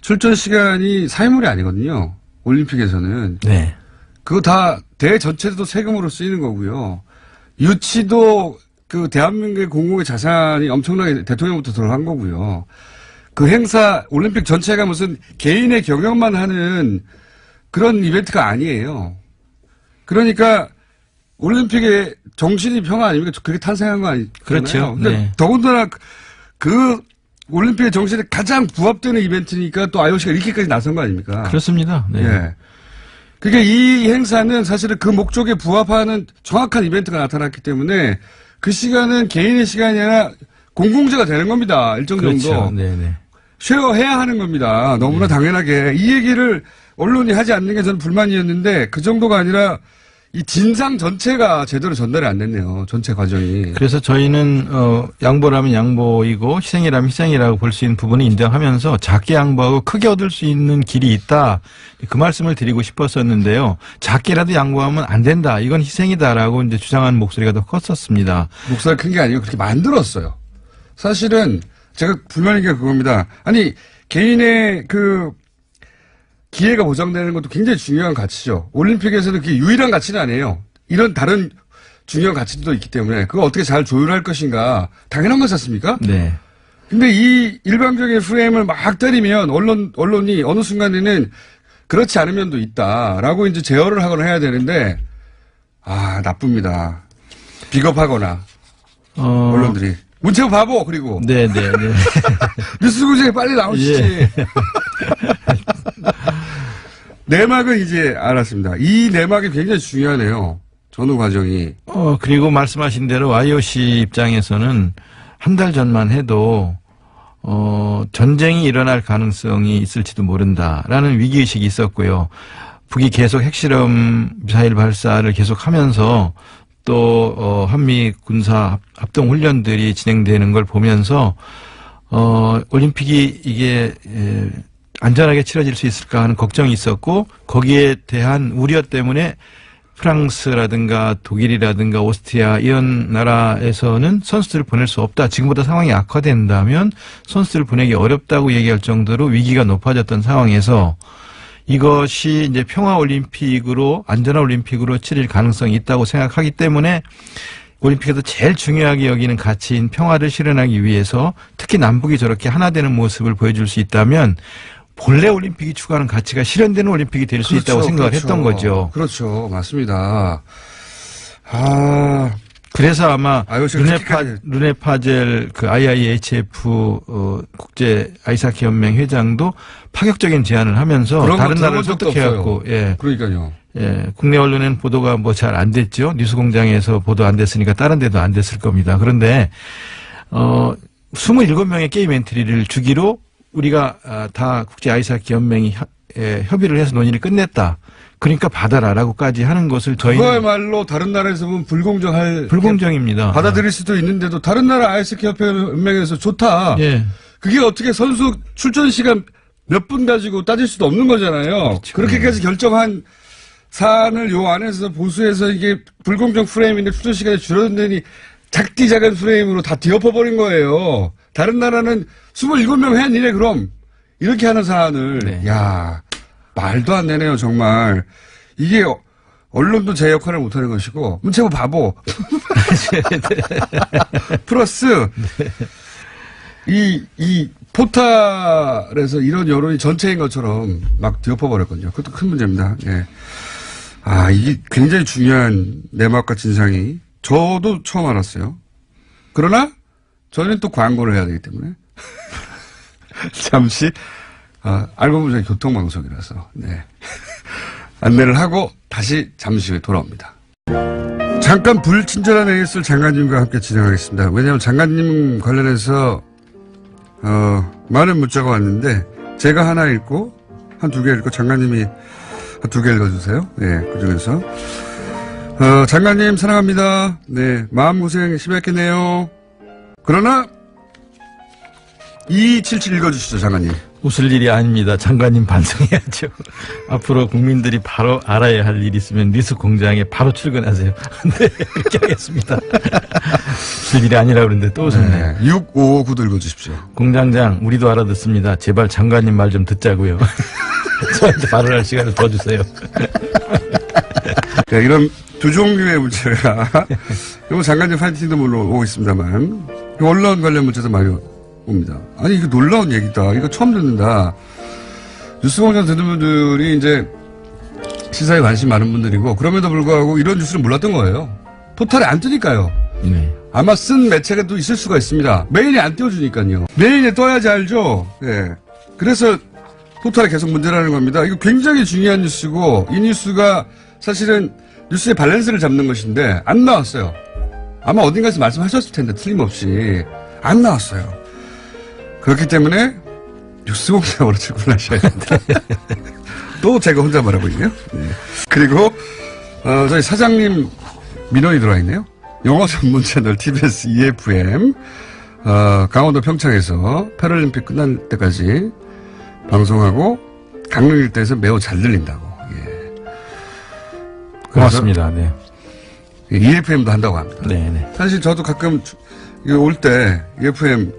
출전 시간이 사회물이 아니거든요. 올림픽에서는. 네. 그거 다 대회 전체도 세금으로 쓰이는 거고요. 유치도 그 대한민국의 공공의 자산이 엄청나게 대통령부터 들어간 거고요. 그 행사 올림픽 전체가 무슨 개인의 경영만 하는 그런 이벤트가 아니에요. 그러니까 올림픽의 정신이 평화 아닙니까? 그렇게 탄생한 거 아니잖아요. 그렇죠. 네. 더군다나 그 올림픽의 정신에 가장 부합되는 이벤트니까 또 IOC가 이렇게까지 나선 거 아닙니까? 그렇습니다. 네. 예. 그러니까 이 행사는 사실은 그 목적에 부합하는 정확한 이벤트가 나타났기 때문에 그 시간은 개인의 시간이 아니라 공공재가 되는 겁니다. 일정 그렇죠. 정도. 네네. 쉐어해야 하는 겁니다. 너무나 당연하게. 이 얘기를 언론이 하지 않는 게 저는 불만이었는데 그 정도가 아니라 이 진상 전체가 제대로 전달이 안 됐네요. 전체 과정이. 그래서 저희는 양보라면 양보이고 희생이라면 희생이라고 볼 수 있는 부분을 인정하면서 작게 양보하고 크게 얻을 수 있는 길이 있다. 그 말씀을 드리고 싶었었는데요. 작게라도 양보하면 안 된다. 이건 희생이다라고 이제 주장하는 목소리가 더 컸었습니다. 목소리가 큰 게 아니고 그렇게 만들었어요. 사실은 제가 불만인 게 그겁니다. 아니 개인의 그 기회가 보장되는 것도 굉장히 중요한 가치죠. 올림픽에서는 그게 유일한 가치는 아니에요. 이런 다른 중요한 가치도 있기 때문에 그거 어떻게 잘 조율할 것인가 당연한 거지 않습니까? 네. 근데 이 일방적인 프레임을 막 때리면 언론이 어느 순간에는 그렇지 않은 면도 있다라고 이제 제어를 하거나 해야 되는데 나쁩니다. 비겁하거나 언론들이 문체부 바보 그리고 네네네. 뉴스구제에 빨리 나오시지. 예. 내막은 이제 알았습니다. 이 내막이 굉장히 중요하네요. 전후 과정이. 그리고 말씀하신 대로 IOC 입장에서는 한 달 전만 해도 전쟁이 일어날 가능성이 있을지도 모른다라는 위기의식이 있었고요. 북이 계속 핵실험 미사일 발사를 계속하면서 또 한미 군사 합동 훈련들이 진행되는 걸 보면서 올림픽이 이게 안전하게 치러질 수 있을까 하는 걱정이 있었고 거기에 대한 우려 때문에 프랑스라든가 독일이라든가 오스트리아 이런 나라에서는 선수들을 보낼 수 없다. 지금보다 상황이 악화된다면 선수들을 보내기 어렵다고 얘기할 정도로 위기가 높아졌던 상황에서 이것이 이제 평화올림픽으로 안전한 올림픽으로 치를 가능성이 있다고 생각하기 때문에 올림픽에서 제일 중요하게 여기는 가치인 평화를 실현하기 위해서 특히 남북이 저렇게 하나 되는 모습을 보여줄 수 있다면 본래 올림픽이 추구하는 가치가 실현되는 올림픽이 될 수 있다고 생각을 했던 거죠. 그렇죠. 맞습니다. 그래서 아마 IOC가 르네파젤 그 IIHF 국제 아이스하키 연맹 회장도 파격적인 제안을 하면서 다른 나라를 설득해갖고 예. 그러니까요. 예, 국내 언론에는 보도가 뭐 잘 안 됐죠. 뉴스공장에서 보도 안 됐으니까 다른 데도 안 됐을 겁니다. 그런데 27명의 게임 엔트리를 주기로 우리가 다 국제 아이스하키 연맹이 협의를 해서 논의를 끝냈다. 그러니까 받아라라고까지 하는 것을 저희는 그거야말로 다른 나라에서 보면 불공정입니다. 받아들일 수도 있는데도 다른 나라 아이스하키 협회 연맹에서 좋다. 예. 그게 어떻게 선수 출전 시간 몇 분 가지고 따질 수도 없는 거잖아요. 그렇죠. 그렇게까지 결정한 사안을 요 안에서 보수해서 이게 불공정 프레임인데 출전 시간이 줄어든다니 작디 작은 프레임으로 다 뒤엎어버린 거예요. 다른 나라는 27명 했니래 그럼 이렇게 하는 사안을 네. 야 말도 안 되네요 정말. 이게 언론도 제 역할을 못하는 것이고 문체부 바보 플러스 이 포탈에서 이런 여론이 전체인 것처럼 막 뒤엎어버렸거든요. 그것도 큰 문제입니다. 예. 이게 굉장히 중요한 내막과 진상이 저도 처음 알았어요. 그러나 저는 또 광고를 해야 되기 때문에 잠시 알고 보니 교통방송이라서 네. 안내를 하고 다시 잠시 후에 돌아옵니다. 잠깐 불친절한 AS를 장관님과 함께 진행하겠습니다. 왜냐하면 장관님 관련해서 많은 문자가 왔는데 제가 하나 읽고 한 두 개 읽고 장관님이 한 두 개 읽어주세요. 네, 그중에서 장관님 사랑합니다. 네, 마음고생 심했겠네요. 그러나 2277 읽어주시죠, 장관님. 웃을 일이 아닙니다. 장관님 반성해야죠. 앞으로 국민들이 바로 알아야 할 일이 있으면 뉴스 공장에 바로 출근하세요. 네, 그렇게 하겠습니다. 웃을 일이 아니라 그러는데 또 웃었네요. 네, 6559도 읽어주십시오. 공장장, 우리도 알아듣습니다. 제발 장관님 말 좀 듣자고요. 저한테 발언할 시간을 더 주세요. 네, 이런 두 종류의 문제가 이거 장관님 파이팅도 물론 오고 있습니다만 언론 관련 문제도 많이 옵니다. 아니 이거 놀라운 얘기다. 이거 처음 듣는다. 뉴스공장 듣는 분들이 이제 시사에 관심 많은 분들이고 그럼에도 불구하고 이런 뉴스를 몰랐던 거예요. 포털에 안 뜨니까요. 네. 아마 쓴 매체가 또 있을 수가 있습니다. 메일에 안 띄워주니까요. 메일에 떠야지 알죠. 네. 그래서 포털에 계속 문제라는 겁니다. 이거 굉장히 중요한 뉴스고 이 뉴스가 사실은 뉴스의 밸런스를 잡는 것인데 안 나왔어요. 아마 어딘가에서 말씀하셨을 텐데 틀림없이 안 나왔어요. 그렇기 때문에 뉴스공장으로 출근하셔야 된다. 또 제가 혼자 말하고 있네요. 네. 그리고 저희 사장님 민원이 들어와 있네요. 영어 전문 채널 TBS EFM 강원도 평창에서 패럴림픽 끝날 때까지 방송하고 강릉 일대에서 매우 잘 들린다고. 예. 고맙습니다. 네. EFM도 한다고 합니다. 네. 사실 저도 가끔 올 때 EFM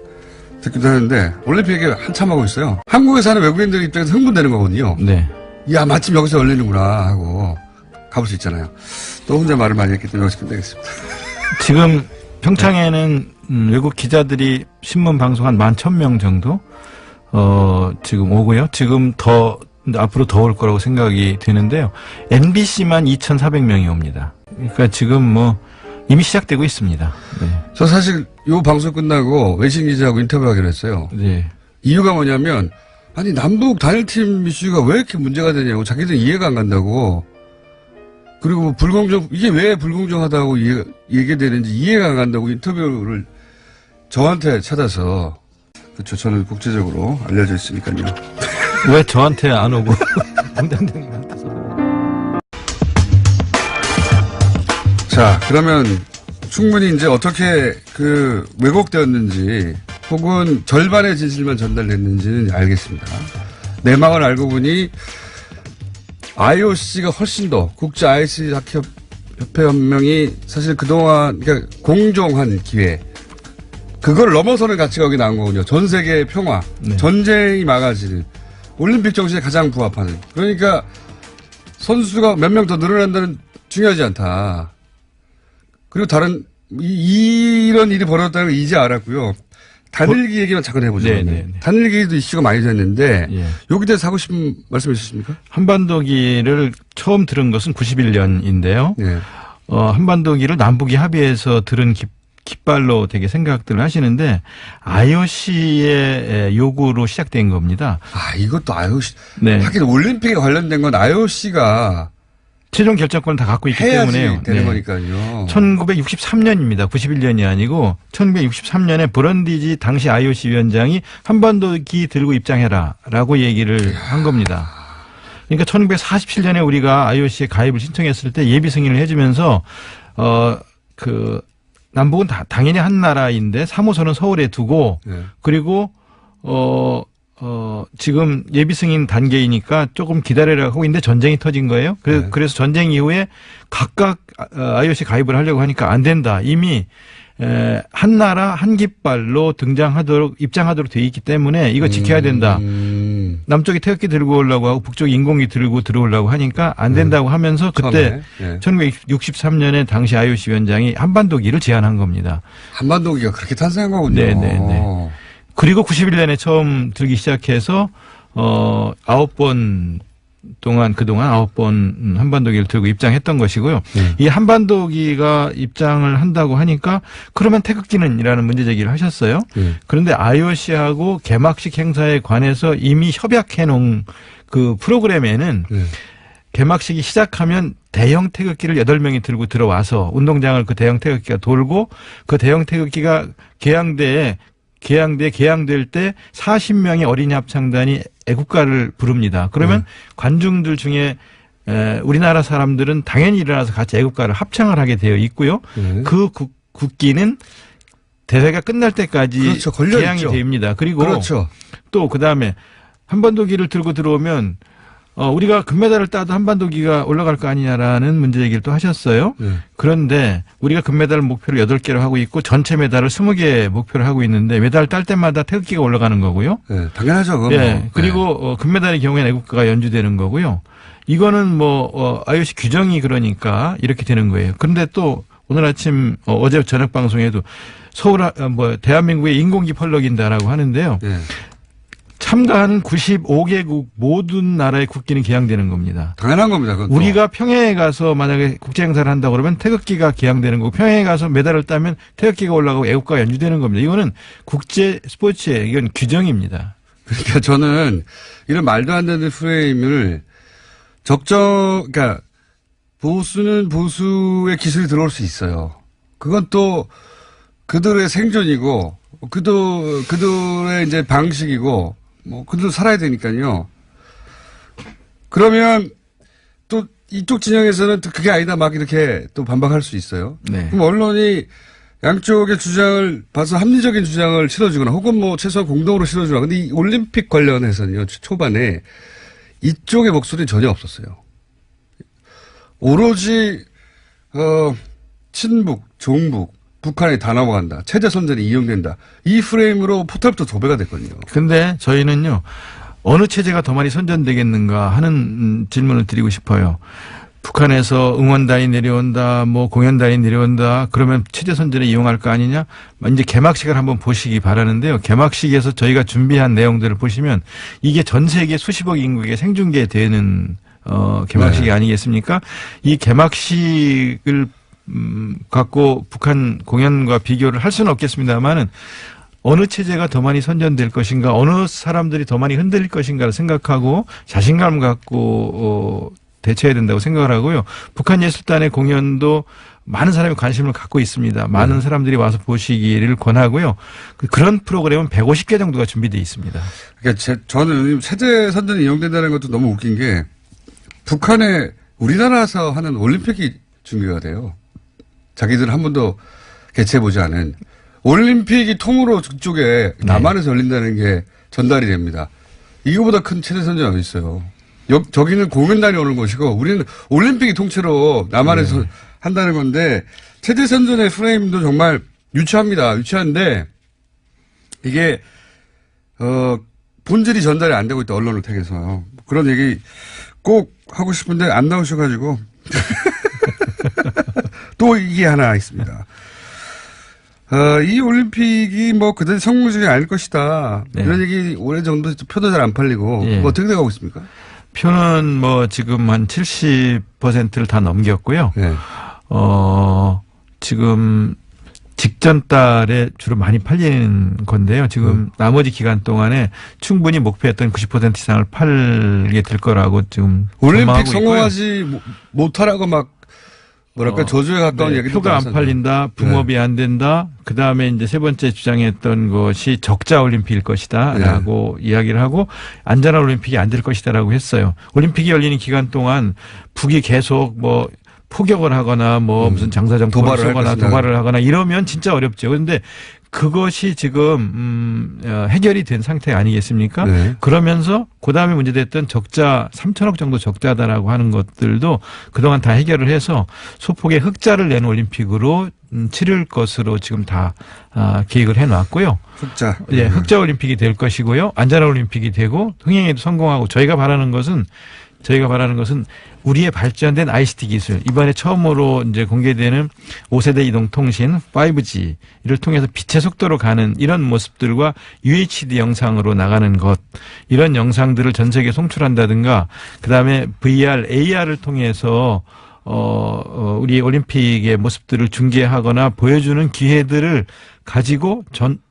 듣기도 하는데 올림픽 얘기 한참 하고 있어요. 한국에 사는 외국인들 입장에서 흥분되는 거거든요. 네. 야 마침 여기서 열리는구나 하고 가볼 수 있잖아요. 또 혼자 말을 많이 했기 때문에 여기서 끝내겠습니다. 지금 평창에는 외국 기자들이 신문 방송 한 11,000명 정도 지금 오고요. 지금 앞으로 더 올 거라고 생각이 되는데요. MBC만 2,400명이 옵니다. 그러니까 지금 뭐 이미 시작되고 있습니다. 네. 저 사실 요 방송 끝나고 외신 기자하고 인터뷰하기로 했어요. 네. 이유가 뭐냐면 아니 남북 단일팀 이슈가 왜 이렇게 문제가 되냐고 자기들은 이해가 안 간다고. 그리고 이게 왜 불공정하다고 얘기되는지 이해가 안 간다고 인터뷰를 저한테 찾아서 그렇죠. 저는 국제적으로 알려져 있으니까요. 왜 저한테 안 오고 공장장님한테서. 자, 그러면 충분히 이제 어떻게 왜곡되었는지 혹은 절반의 진실만 전달됐는지는 알겠습니다. 내막을 알고 보니 IOC가 훨씬 더 국제 아이스하키 협회 연맹이 사실 그동안 그러니까 공정한 기회 그걸 넘어서는 가치가 여기 나온 거군요. 전 세계의 평화, 네. 전쟁이 막아지는 올림픽 정신에 가장 부합하는. 그러니까 선수가 몇 명 더 늘어난다는 중요하지 않다. 그리고 이런 일이 벌어졌다는 걸 이제 알았고요. 단일기 얘기만 잠깐 해보죠. 네. 단일기도 이슈가 많이 됐는데 예. 여기 대해서 하고 싶은 말씀 있으십니까? 한반도기를 처음 들은 것은 91년인데요. 예. 한반도기를 남북이 합의해서 들은 깃발로 되게 생각들을 하시는데 IOC의 요구로 시작된 겁니다. 아, 이것도 IOC. 네. 하긴 올림픽에 관련된 건 IOC가 최종 결정권을 다 갖고 있기 해야지 때문에요. 되는 네. 거니까요. 1963년입니다. 91년이 아니고 1963년에 브런디지 당시 IOC 위원장이 한반도기 들고 입장해라라고 얘기를 한 겁니다. 그러니까 1947년에 우리가 IOC에 가입을 신청했을 때 예비 승인을 해주면서 남북은 당연히 한 나라인데 사무소는 서울에 두고 네. 그리고 지금 예비 승인 단계이니까 조금 기다려라 하고 있는데 전쟁이 터진 거예요. 네. 그래서 전쟁 이후에 각각 IOC 가입을 하려고 하니까 안 된다. 이미 한 나라 한 깃발로 입장하도록 돼 있기 때문에 이거 지켜야 된다. 남쪽이 태극기 들고 오려고 하고 북쪽이 인공기 들고 들어오려고 하니까 안 된다고 하면서 그때 네. 1963년에 당시 IOC 위원장이 한반도기를 제안한 겁니다. 한반도기가 그렇게 탄생한 거군요. 네네네. 그리고 91년에 처음 들기 시작해서 9번 그동안 9번 한반도기를 들고 입장했던 것이고요. 이 한반도기가 입장을 한다고 하니까 그러면 태극기는이라는 문제 제기를 하셨어요. 그런데 IOC하고 개막식 행사에 관해서 이미 협약해 놓은 그 프로그램에는 개막식이 시작하면 대형 태극기를 8명이 들고 들어와서 운동장을 그 대형 태극기가 돌고 그 대형 태극기가 개항될 때 40명의 어린이 합창단이 애국가를 부릅니다. 그러면 관중들 중에 우리나라 사람들은 당연히 일어나서 같이 애국가를 합창을 하게 되어 있고요. 그 국기는 대회가 끝날 때까지 그렇죠. 개항이 됩니다. 그리고 그렇죠. 또 그다음에 한반도기를 들고 들어오면 우리가 금메달을 따도 한반도기가 올라갈 거 아니냐라는 문제 얘기를 또 하셨어요. 그런데 우리가 금메달을 목표로 8개로 하고 있고 전체 메달을 20개 목표로 하고 있는데 메달 딸 때마다 태극기가 올라가는 거고요. 네, 당연하죠. 그건 네. 뭐. 그리고 금메달의 경우에는 애국가가 연주되는 거고요. 이거는 IOC 규정이 그러니까 이렇게 되는 거예요. 그런데 또 오늘 아침 어제 저녁 방송에도 대한민국의 인공기 펄럭인다라고 하는데요. 네. 참가하는 95개국 모든 나라의 국기는 개항되는 겁니다. 당연한 겁니다. 그건 우리가 평양에 가서 만약에 국제 행사를 한다고 그러면 태극기가 개항되는 거고 평양에 가서 메달을 따면 태극기가 올라가고 애국가가 연주되는 겁니다. 이거는 국제 스포츠의 이건 규정입니다. 그러니까 저는 이런 말도 안 되는 프레임을 그러니까 보수는 보수의 기술이 들어올 수 있어요. 그건 또 그들의 생존이고 그들의 이제 방식이고 그들도 살아야 되니까요. 그러면 또 이쪽 진영에서는 또 그게 아니다 막 이렇게 또 반박할 수 있어요. 네. 그럼 언론이 양쪽의 주장을 봐서 합리적인 주장을 실어주거나 혹은 최소한 공동으로 실어주거나. 근데 이 올림픽 관련해서는요, 초반에 이쪽의 목소리는 전혀 없었어요. 오로지, 친북, 종북, 북한이 다 넘어간다. 체제 선전이 이용된다. 이 프레임으로 포탈부터 도배가 됐거든요. 근데 저희는요, 어느 체제가 더 많이 선전되겠는가 하는 질문을 드리고 싶어요. 북한에서 응원단이 내려온다, 공연단이 내려온다, 그러면 체제 선전에 이용할 거 아니냐? 이제 개막식을 한번 보시기 바라는데요. 개막식에서 저희가 준비한 내용들을 보시면 이게 전 세계 수십억 인구에게 생중계되는, 개막식이 네. 아니겠습니까? 이 개막식을 갖고 북한 공연과 비교를 할 수는 없겠습니다만은 어느 체제가 더 많이 선전될 것인가, 어느 사람들이 더 많이 흔들릴 것인가를 생각하고 자신감을 갖고 대처해야 된다고 생각을 하고요. 북한 예술단의 공연도 많은 사람이 관심을 갖고 있습니다. 많은 사람들이 와서 보시기를 권하고요. 그런 프로그램은 150개 정도가 준비되어 있습니다. 그러니까 저는 체제 선전이 이용된다는 것도 너무 웃긴 게 북한에 우리나라에서 하는 올림픽이 준비가 돼요. 자기들은 한 번도 개최해보지 않은. 올림픽이 통으로 그쪽에 남한에서 열린다는 게 전달이 됩니다. 이거보다 큰 체제 선전이 어디 있어요. 저기는 공연단이 오는 것이고 우리는 올림픽이 통째로 남한에서 한다는 건데 체제 선전의 프레임도 정말 유치합니다. 유치한데 이게 본질이 전달이 안 되고 있다. 언론을 통해서. 그런 얘기 꼭 하고 싶은데 안 나오셔가지고 또 이게 하나 있습니다. 이 올림픽이 그대로 성공적이 아닐 것이다. 네. 이런 얘기 오래 정도 표도 잘 안 팔리고 어떻게 돼가고 있습니까? 표는 지금 한 70%를 다 넘겼고요. 네. 지금 직전 달에 주로 많이 팔리는 건데요. 지금 나머지 기간 동안에 충분히 목표했던 90% 이상을 팔게 될 거라고 지금 올림픽 성공하지 못하라고 막 뭐랄까 저주에 가까운 얘기도 표가 안 팔린다, 붕업이 안 된다. 그 다음에 이제 세 번째 주장했던 것이 적자 올림픽일 것이다라고 이야기를 하고 안전한 올림픽이 안 될 것이다라고 했어요. 올림픽이 열리는 기간 동안 북이 계속 뭐 포격을 하거나 뭐 무슨 장사정포를 쏘거나 도발을 하거나 이러면 진짜 어렵죠. 그런데 그것이 지금 해결이 된 상태 아니겠습니까? 네. 그러면서 그다음에 문제됐던 적자 3천억 정도 적자다라고 하는 것들도 그동안 다 해결을 해서 소폭의 흑자를 낸 올림픽으로 치를 것으로 지금 다 계획을 해놨고요. 흑자. 예, 흑자 올림픽이 될 것이고요. 안전한 올림픽이 되고 흥행에도 성공하고 저희가 바라는 것은 우리의 발전된 ICT 기술, 이번에 처음으로 이제 공개되는 5세대 이동통신 5G를 통해서 빛의 속도로 가는 이런 모습들과 UHD 영상으로 나가는 것, 이런 영상들을 전 세계에 송출한다든가, 그 다음에 VR, AR을 통해서 우리 올림픽의 모습들을 중계하거나 보여주는 기회들을 가지고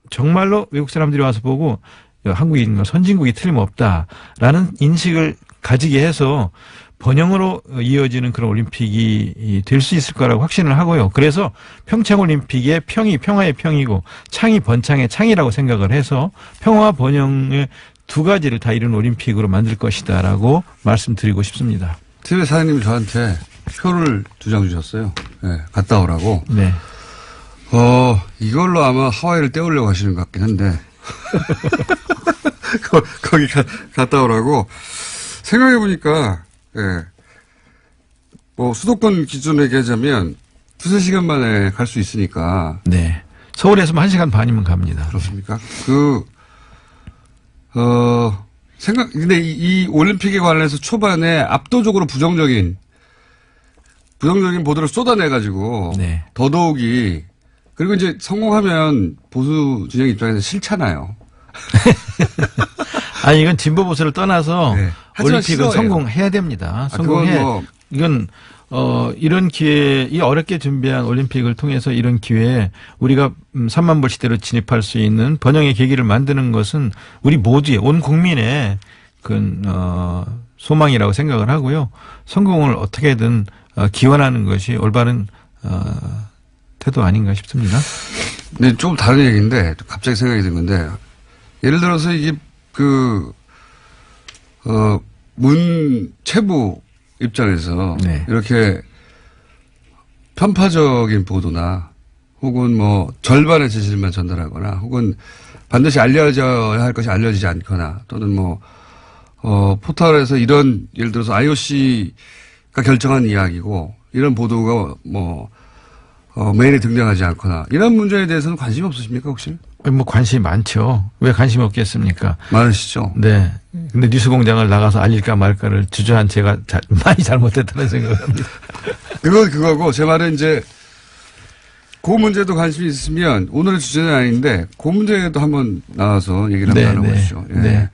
정말로 외국 사람들이 와서 보고 한국이 선진국이 틀림없다라는 인식을 가지게 해서 번영으로 이어지는 그런 올림픽이 될 수 있을 거라고 확신을 하고요. 그래서 평창올림픽의 평이 평화의 평이고 창이 번창의 창이라고 생각을 해서 평화와 번영의 두 가지를 다 이룬 올림픽으로 만들 것이다라고 말씀드리고 싶습니다. TV 사장님이 저한테 표를 2장 주셨어요. 네, 갔다 오라고. 네. 이걸로 아마 하와이를 떼우려고 하시는 것 같긴 한데. 거기 갔다 오라고. 생각해보니까, 예. 뭐, 수도권 기준으로 얘기하자면, 2-3시간 만에 갈 수 있으니까. 네. 서울에서만 1시간 반이면 갑니다. 그렇습니까? 근데 이 올림픽에 관련해서 초반에 압도적으로 부정적인 보도를 쏟아내가지고. 네. 더더욱이, 그리고 이제 성공하면 보수 진영 입장에서 싫잖아요. 아니, 이건 진보 보수를 떠나서 네. 올림픽은 싫어해요. 성공해야 됩니다. 이건 이런 기회, 이 어렵게 준비한 올림픽을 통해서 이런 기회에 우리가 3만 불 시대로 진입할 수 있는 번영의 계기를 만드는 것은 우리 모두의 온 국민의 소망이라고 생각을 하고요. 성공을 어떻게든 기원하는 것이 올바른 태도 아닌가 싶습니다. 네, 조금 다른 얘기인데 갑자기 생각이 든 건데 예를 들어서 이게 문체부 입장에서 네. 이렇게 편파적인 보도나 혹은 뭐 절반의 진실만 전달하거나 혹은 반드시 알려져야 할 것이 알려지지 않거나 또는 포털에서 이런 예를 들어서 IOC가 결정한 이야기고 이런 보도가 메인에 등장하지 않거나 이런 문제에 대해서는 관심이 없으십니까 혹시? 뭐 관심이 많죠. 왜 관심이 없겠습니까? 많으시죠. 네. 근데 뉴스공장을 나가서 알릴까 말까를 주저한 제가 많이 잘못했다는 생각을 합니다. 그거고 제 말은 이제 그 문제도 관심이 있으면 오늘의 주제는 아닌데 그 문제도 한번 나와서 얘기를 한번 나눠보시죠. 예. 네.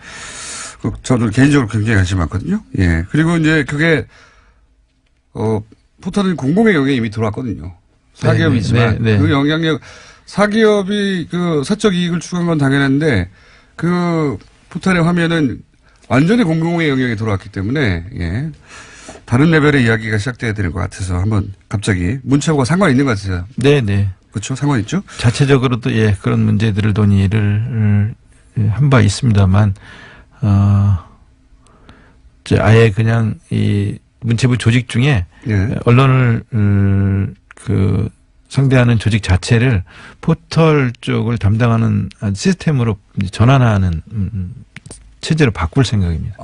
저도 개인적으로 굉장히 관심이 많거든요. 예. 그리고 이제 그게 포털은 공공의 영역에 이미 들어왔거든요. 사기업이지만 그 영향력 사기업이 사적 이익을 추구한 건 당연한데 포털의 화면은 완전히 공공의 영역에 들어왔기 때문에 예. 다른 레벨의 이야기가 시작돼야 되는 것 같아서 한번 갑자기 문체부가 상관이 있는 것 같아요. 네네. 그렇죠. 상관 있죠. 자체적으로도 예 그런 문제들을 논의를 한 바 있습니다만 아예 그냥 이 문체부 조직 중에 예. 언론을 상대하는 조직 자체를 포털 쪽을 담당하는 시스템으로 전환하는 체제로 바꿀 생각입니다.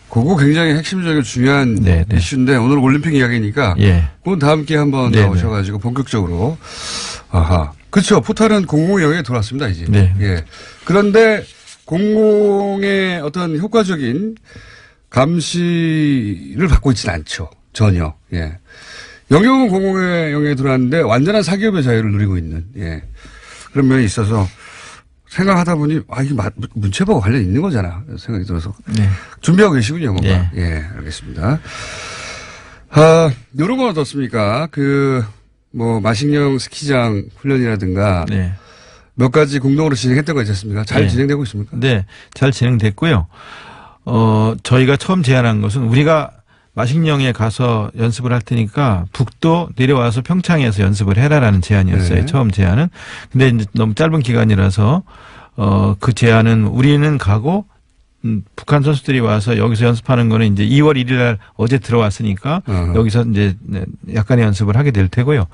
그거 굉장히 핵심적이고 중요한 네네. 이슈인데 오늘 올림픽 이야기니까 예. 그건 다음 기회에 한번 네네. 나오셔가지고 본격적으로 그렇죠. 포털은 공공의 영역에 들어왔습니다 이제. 네. 예. 그런데 공공의 어떤 효과적인 감시를 받고 있지는 않죠. 전혀. 예. 영역은 공공의 영역에 들어왔는데 완전한 사기업의 자유를 누리고 있는 예. 그런 면이 있어서 생각하다 보니 이게 문체부와 관련이 있는 거잖아 생각이 들어서 네. 준비하고 계시군요 뭔가. 예. 예, 알겠습니다. 이런 건 어떻습니까? 마식령 스키장 훈련이라든가. 네. 몇 가지 공동으로 진행했던 거 있지 않습니까? 잘 진행되고 있습니까? 네. 잘 진행됐고요. 저희가 처음 제안한 것은 우리가 마식령에 가서 연습을 할 테니까 북도 내려와서 평창에서 연습을 해라라는 제안이었어요. 네. 처음 제안은. 근데 이제 너무 짧은 기간이라서 그 제안은 우리는 가고 북한 선수들이 와서 여기서 연습하는 거는 이제 2월 1일 날 어제 들어왔으니까 여기서 이제 약간의 연습을 하게 될 테고요.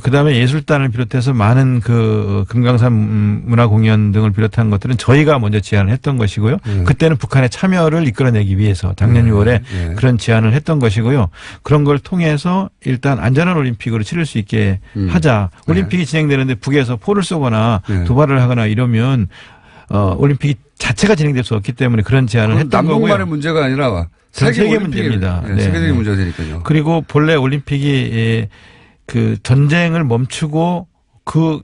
그 다음에 예술단을 비롯해서 많은 금강산 문화공연 등을 비롯한 것들은 저희가 먼저 제안을 했던 것이고요. 그때는 북한의 참여를 이끌어내기 위해서 작년 6월에 그런 제안을 했던 것이고요. 그런 걸 통해서 일단 안전한 올림픽으로 치를 수 있게 하자. 올림픽이 진행되는데 북에서 포를 쏘거나 도발을 하거나 이러면 올림픽이 자체가 진행될 수 없기 때문에 그런 제안을 했던 거고요. 남북만의 문제가 아니라 세계 문제입니다. 네, 세계적인 문제가 되니까요. 그리고 본래 올림픽이 전쟁을 멈추고 그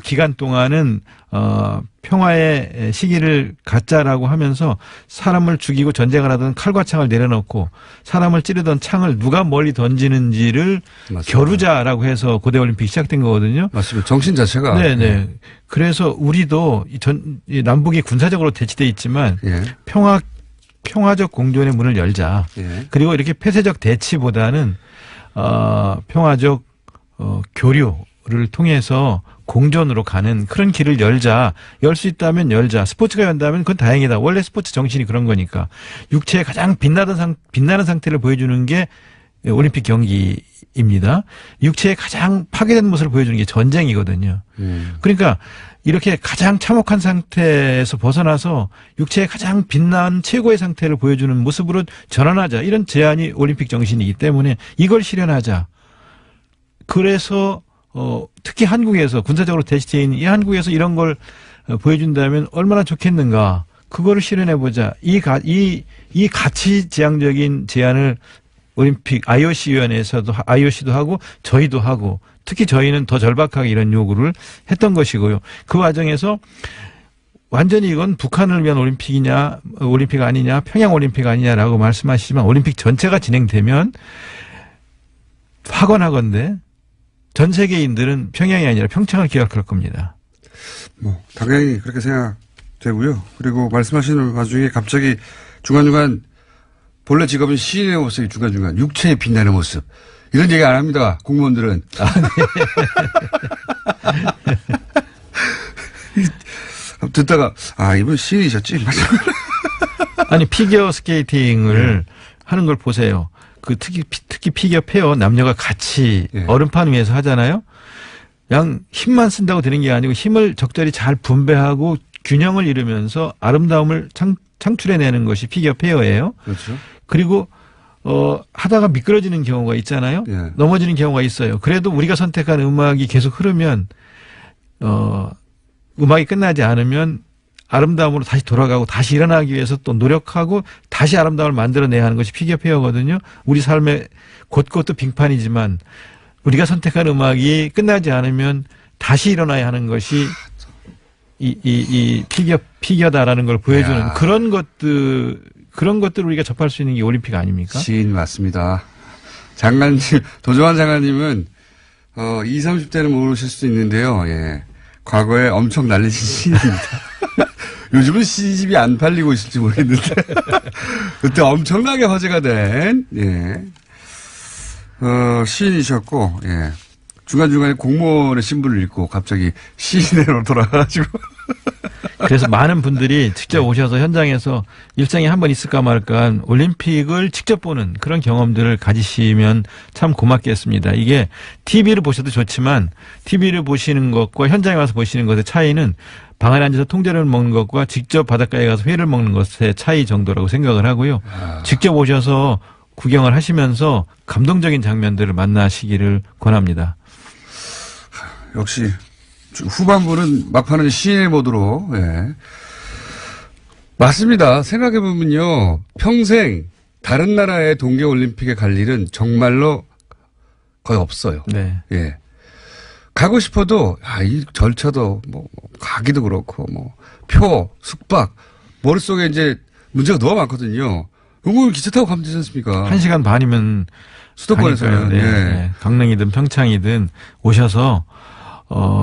기간 동안은 평화의 시기를 갖자라고 하면서 사람을 죽이고 전쟁을 하던 칼과 창을 내려놓고 사람을 찌르던 창을 누가 멀리 던지는지를 맞습니다. 겨루자라고 해서 고대 올림픽이 시작된 거거든요. 맞습니다. 정신 자체가. 네네. 그래서 우리도 이 남북이 군사적으로 대치돼 있지만 평화적 공존의 문을 열자. 그리고 이렇게 폐쇄적 대치보다는 평화적 교류를 통해서 공존으로 가는 그런 길을 열자. 열 수 있다면 열자. 스포츠가 연다면 그건 다행이다. 원래 스포츠 정신이 그런 거니까. 육체의 가장 빛나는 상태를 보여주는 게 올림픽 경기입니다. 육체의 가장 파괴된 모습을 보여주는 게 전쟁이거든요. 그러니까 이렇게 가장 참혹한 상태에서 벗어나서 육체의 가장 빛난 최고의 상태를 보여주는 모습으로 전환하자. 이런 제안이 올림픽 정신이기 때문에 이걸 실현하자. 그래서 특히 한국에서 군사적으로 대치되어 있는 이 한국에서 이런 걸 보여준다면 얼마나 좋겠는가. 그거를 실현해보자. 이 가치지향적인 제안을 올림픽 IOC도 하고 저희도 하고 특히 저희는 더 절박하게 이런 요구를 했던 것이고요. 그 과정에서 완전히 이건 북한을 위한 올림픽이냐 올림픽 아니냐 평양 올림픽 아니냐라고 말씀하시지만 올림픽 전체가 진행되면 확언하건대 전 세계인들은 평양이 아니라 평창을 기억할 겁니다. 당연히 그렇게 생각되고요. 그리고 말씀하시는 와중에 갑자기 중간중간 본래 직업은 시인의 모습이 중간중간 육체에 빛나는 모습. 이런 얘기 안 합니다. 공무원들은. 듣다가 이분 시인이셨지? 아니 피겨 스케이팅을 하는 걸 보세요. 특히 피겨 페어 남녀가 같이 얼음판 위에서 하잖아요. 힘만 쓴다고 되는 게 아니고 힘을 적절히 잘 분배하고 균형을 이루면서 아름다움을 창출해내는 것이 피겨 페어예요. 그렇죠. 그리고 하다가 미끄러지는 경우가 있잖아요. 넘어지는 경우가 있어요. 그래도 우리가 선택한 음악이 계속 흐르면 음악이 끝나지 않으면 아름다움으로 다시 돌아가고 다시 일어나기 위해서 또 노력하고 다시 아름다움을 만들어내야 하는 것이 피겨 페어거든요. 우리 삶의 곳곳도 빙판이지만 우리가 선택한 음악이 끝나지 않으면 다시 일어나야 하는 것이 이 피겨다라는 걸 보여주는 그런 것들을 우리가 접할 수 있는 게 올림픽 아닙니까? 시인 맞습니다. 장관님, 도정환 장관님은 20, 30대는 모르실 수도 있는데요. 과거에 엄청 날리신 시인입니다. 요즘은 시집이 안 팔리고 있을지 모르겠는데 그때 엄청나게 화제가 된 시인이셨고 중간중간에 공무원의 신분을 잃고 갑자기 시인으로 돌아가가지고 그래서 많은 분들이 직접 오셔서 현장에서 일생에 한 번 있을까 말까 올림픽을 직접 보는 그런 경험들을 가지시면 참 고맙겠습니다. 이게 TV를 보셔도 좋지만 TV를 보시는 것과 현장에 와서 보시는 것의 차이는 방 안에 앉아서 통제를 먹는 것과 직접 바닷가에 가서 회를 먹는 것의 차이 정도라고 생각을 하고요. 직접 오셔서 구경을 하시면서 감동적인 장면들을 만나시기를 권합니다. 역시 후반부는 막판은 시인의 모드로 맞습니다. 생각해보면요. 평생 다른 나라의 동계올림픽에 갈 일은 정말로 거의 없어요. 가고 싶어도 이 절차도 가기도 그렇고 표, 숙박 머릿속에 이제 문제가 너무 많거든요. 공공은 기차 타고 가면 되지 않습니까? 1시간 반이면 수도권에서는. 네, 네. 강릉이든 평창이든 오셔서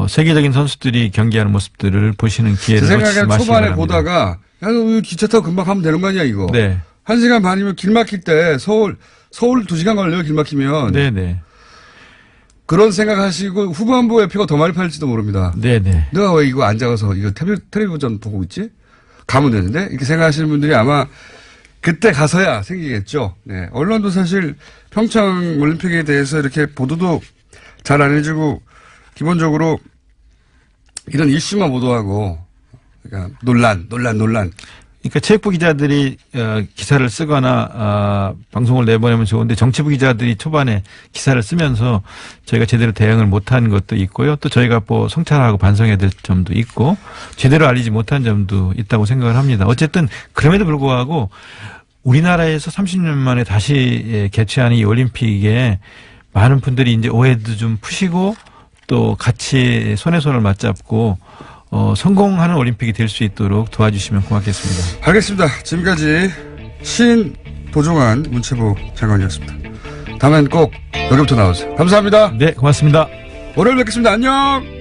세계적인 선수들이 경기하는 모습들을 보시는 기회를 제 놓치지 생각에는 마시기 초반에 바랍니다. 보다가 야, 너 기차 타고 금방 가면 되는 거 아니야 이거. 네. 1시간 반이면 길 막힐 때 서울 2시간 걸려요 길 막히면. 네네. 그런 생각하시고 후반부에 표가 더 많이 팔릴지도 모릅니다. 네네. 내가 왜 이거 앉아서 이거 텔레비전 보고 있지? 가면 되는데? 이렇게 생각하시는 분들이 아마 그때 가서야 생기겠죠. 네. 언론도 사실 평창 올림픽에 대해서 이렇게 보도도 잘 안 해주고 기본적으로 이런 이슈만 보도하고 그러니까 논란. 그러니까 체육부 기자들이 기사를 쓰거나 방송을 내보내면 좋은데 정치부 기자들이 초반에 기사를 쓰면서 저희가 제대로 대응을 못한 것도 있고요. 또 저희가 뭐 성찰하고 반성해야 될 점도 있고 제대로 알리지 못한 점도 있다고 생각을 합니다. 어쨌든 그럼에도 불구하고 우리나라에서 30년 만에 다시 개최하는 이 올림픽에 많은 분들이 이제 오해도 좀 푸시고 또 같이 손에 손을 맞잡고 성공하는 올림픽이 될 수 있도록 도와주시면 고맙겠습니다. 알겠습니다. 지금까지 신도종환 문체부 장관이었습니다. 다음엔 꼭 여기부터 나오세요. 감사합니다. 네, 고맙습니다. 월요일 뵙겠습니다. 안녕.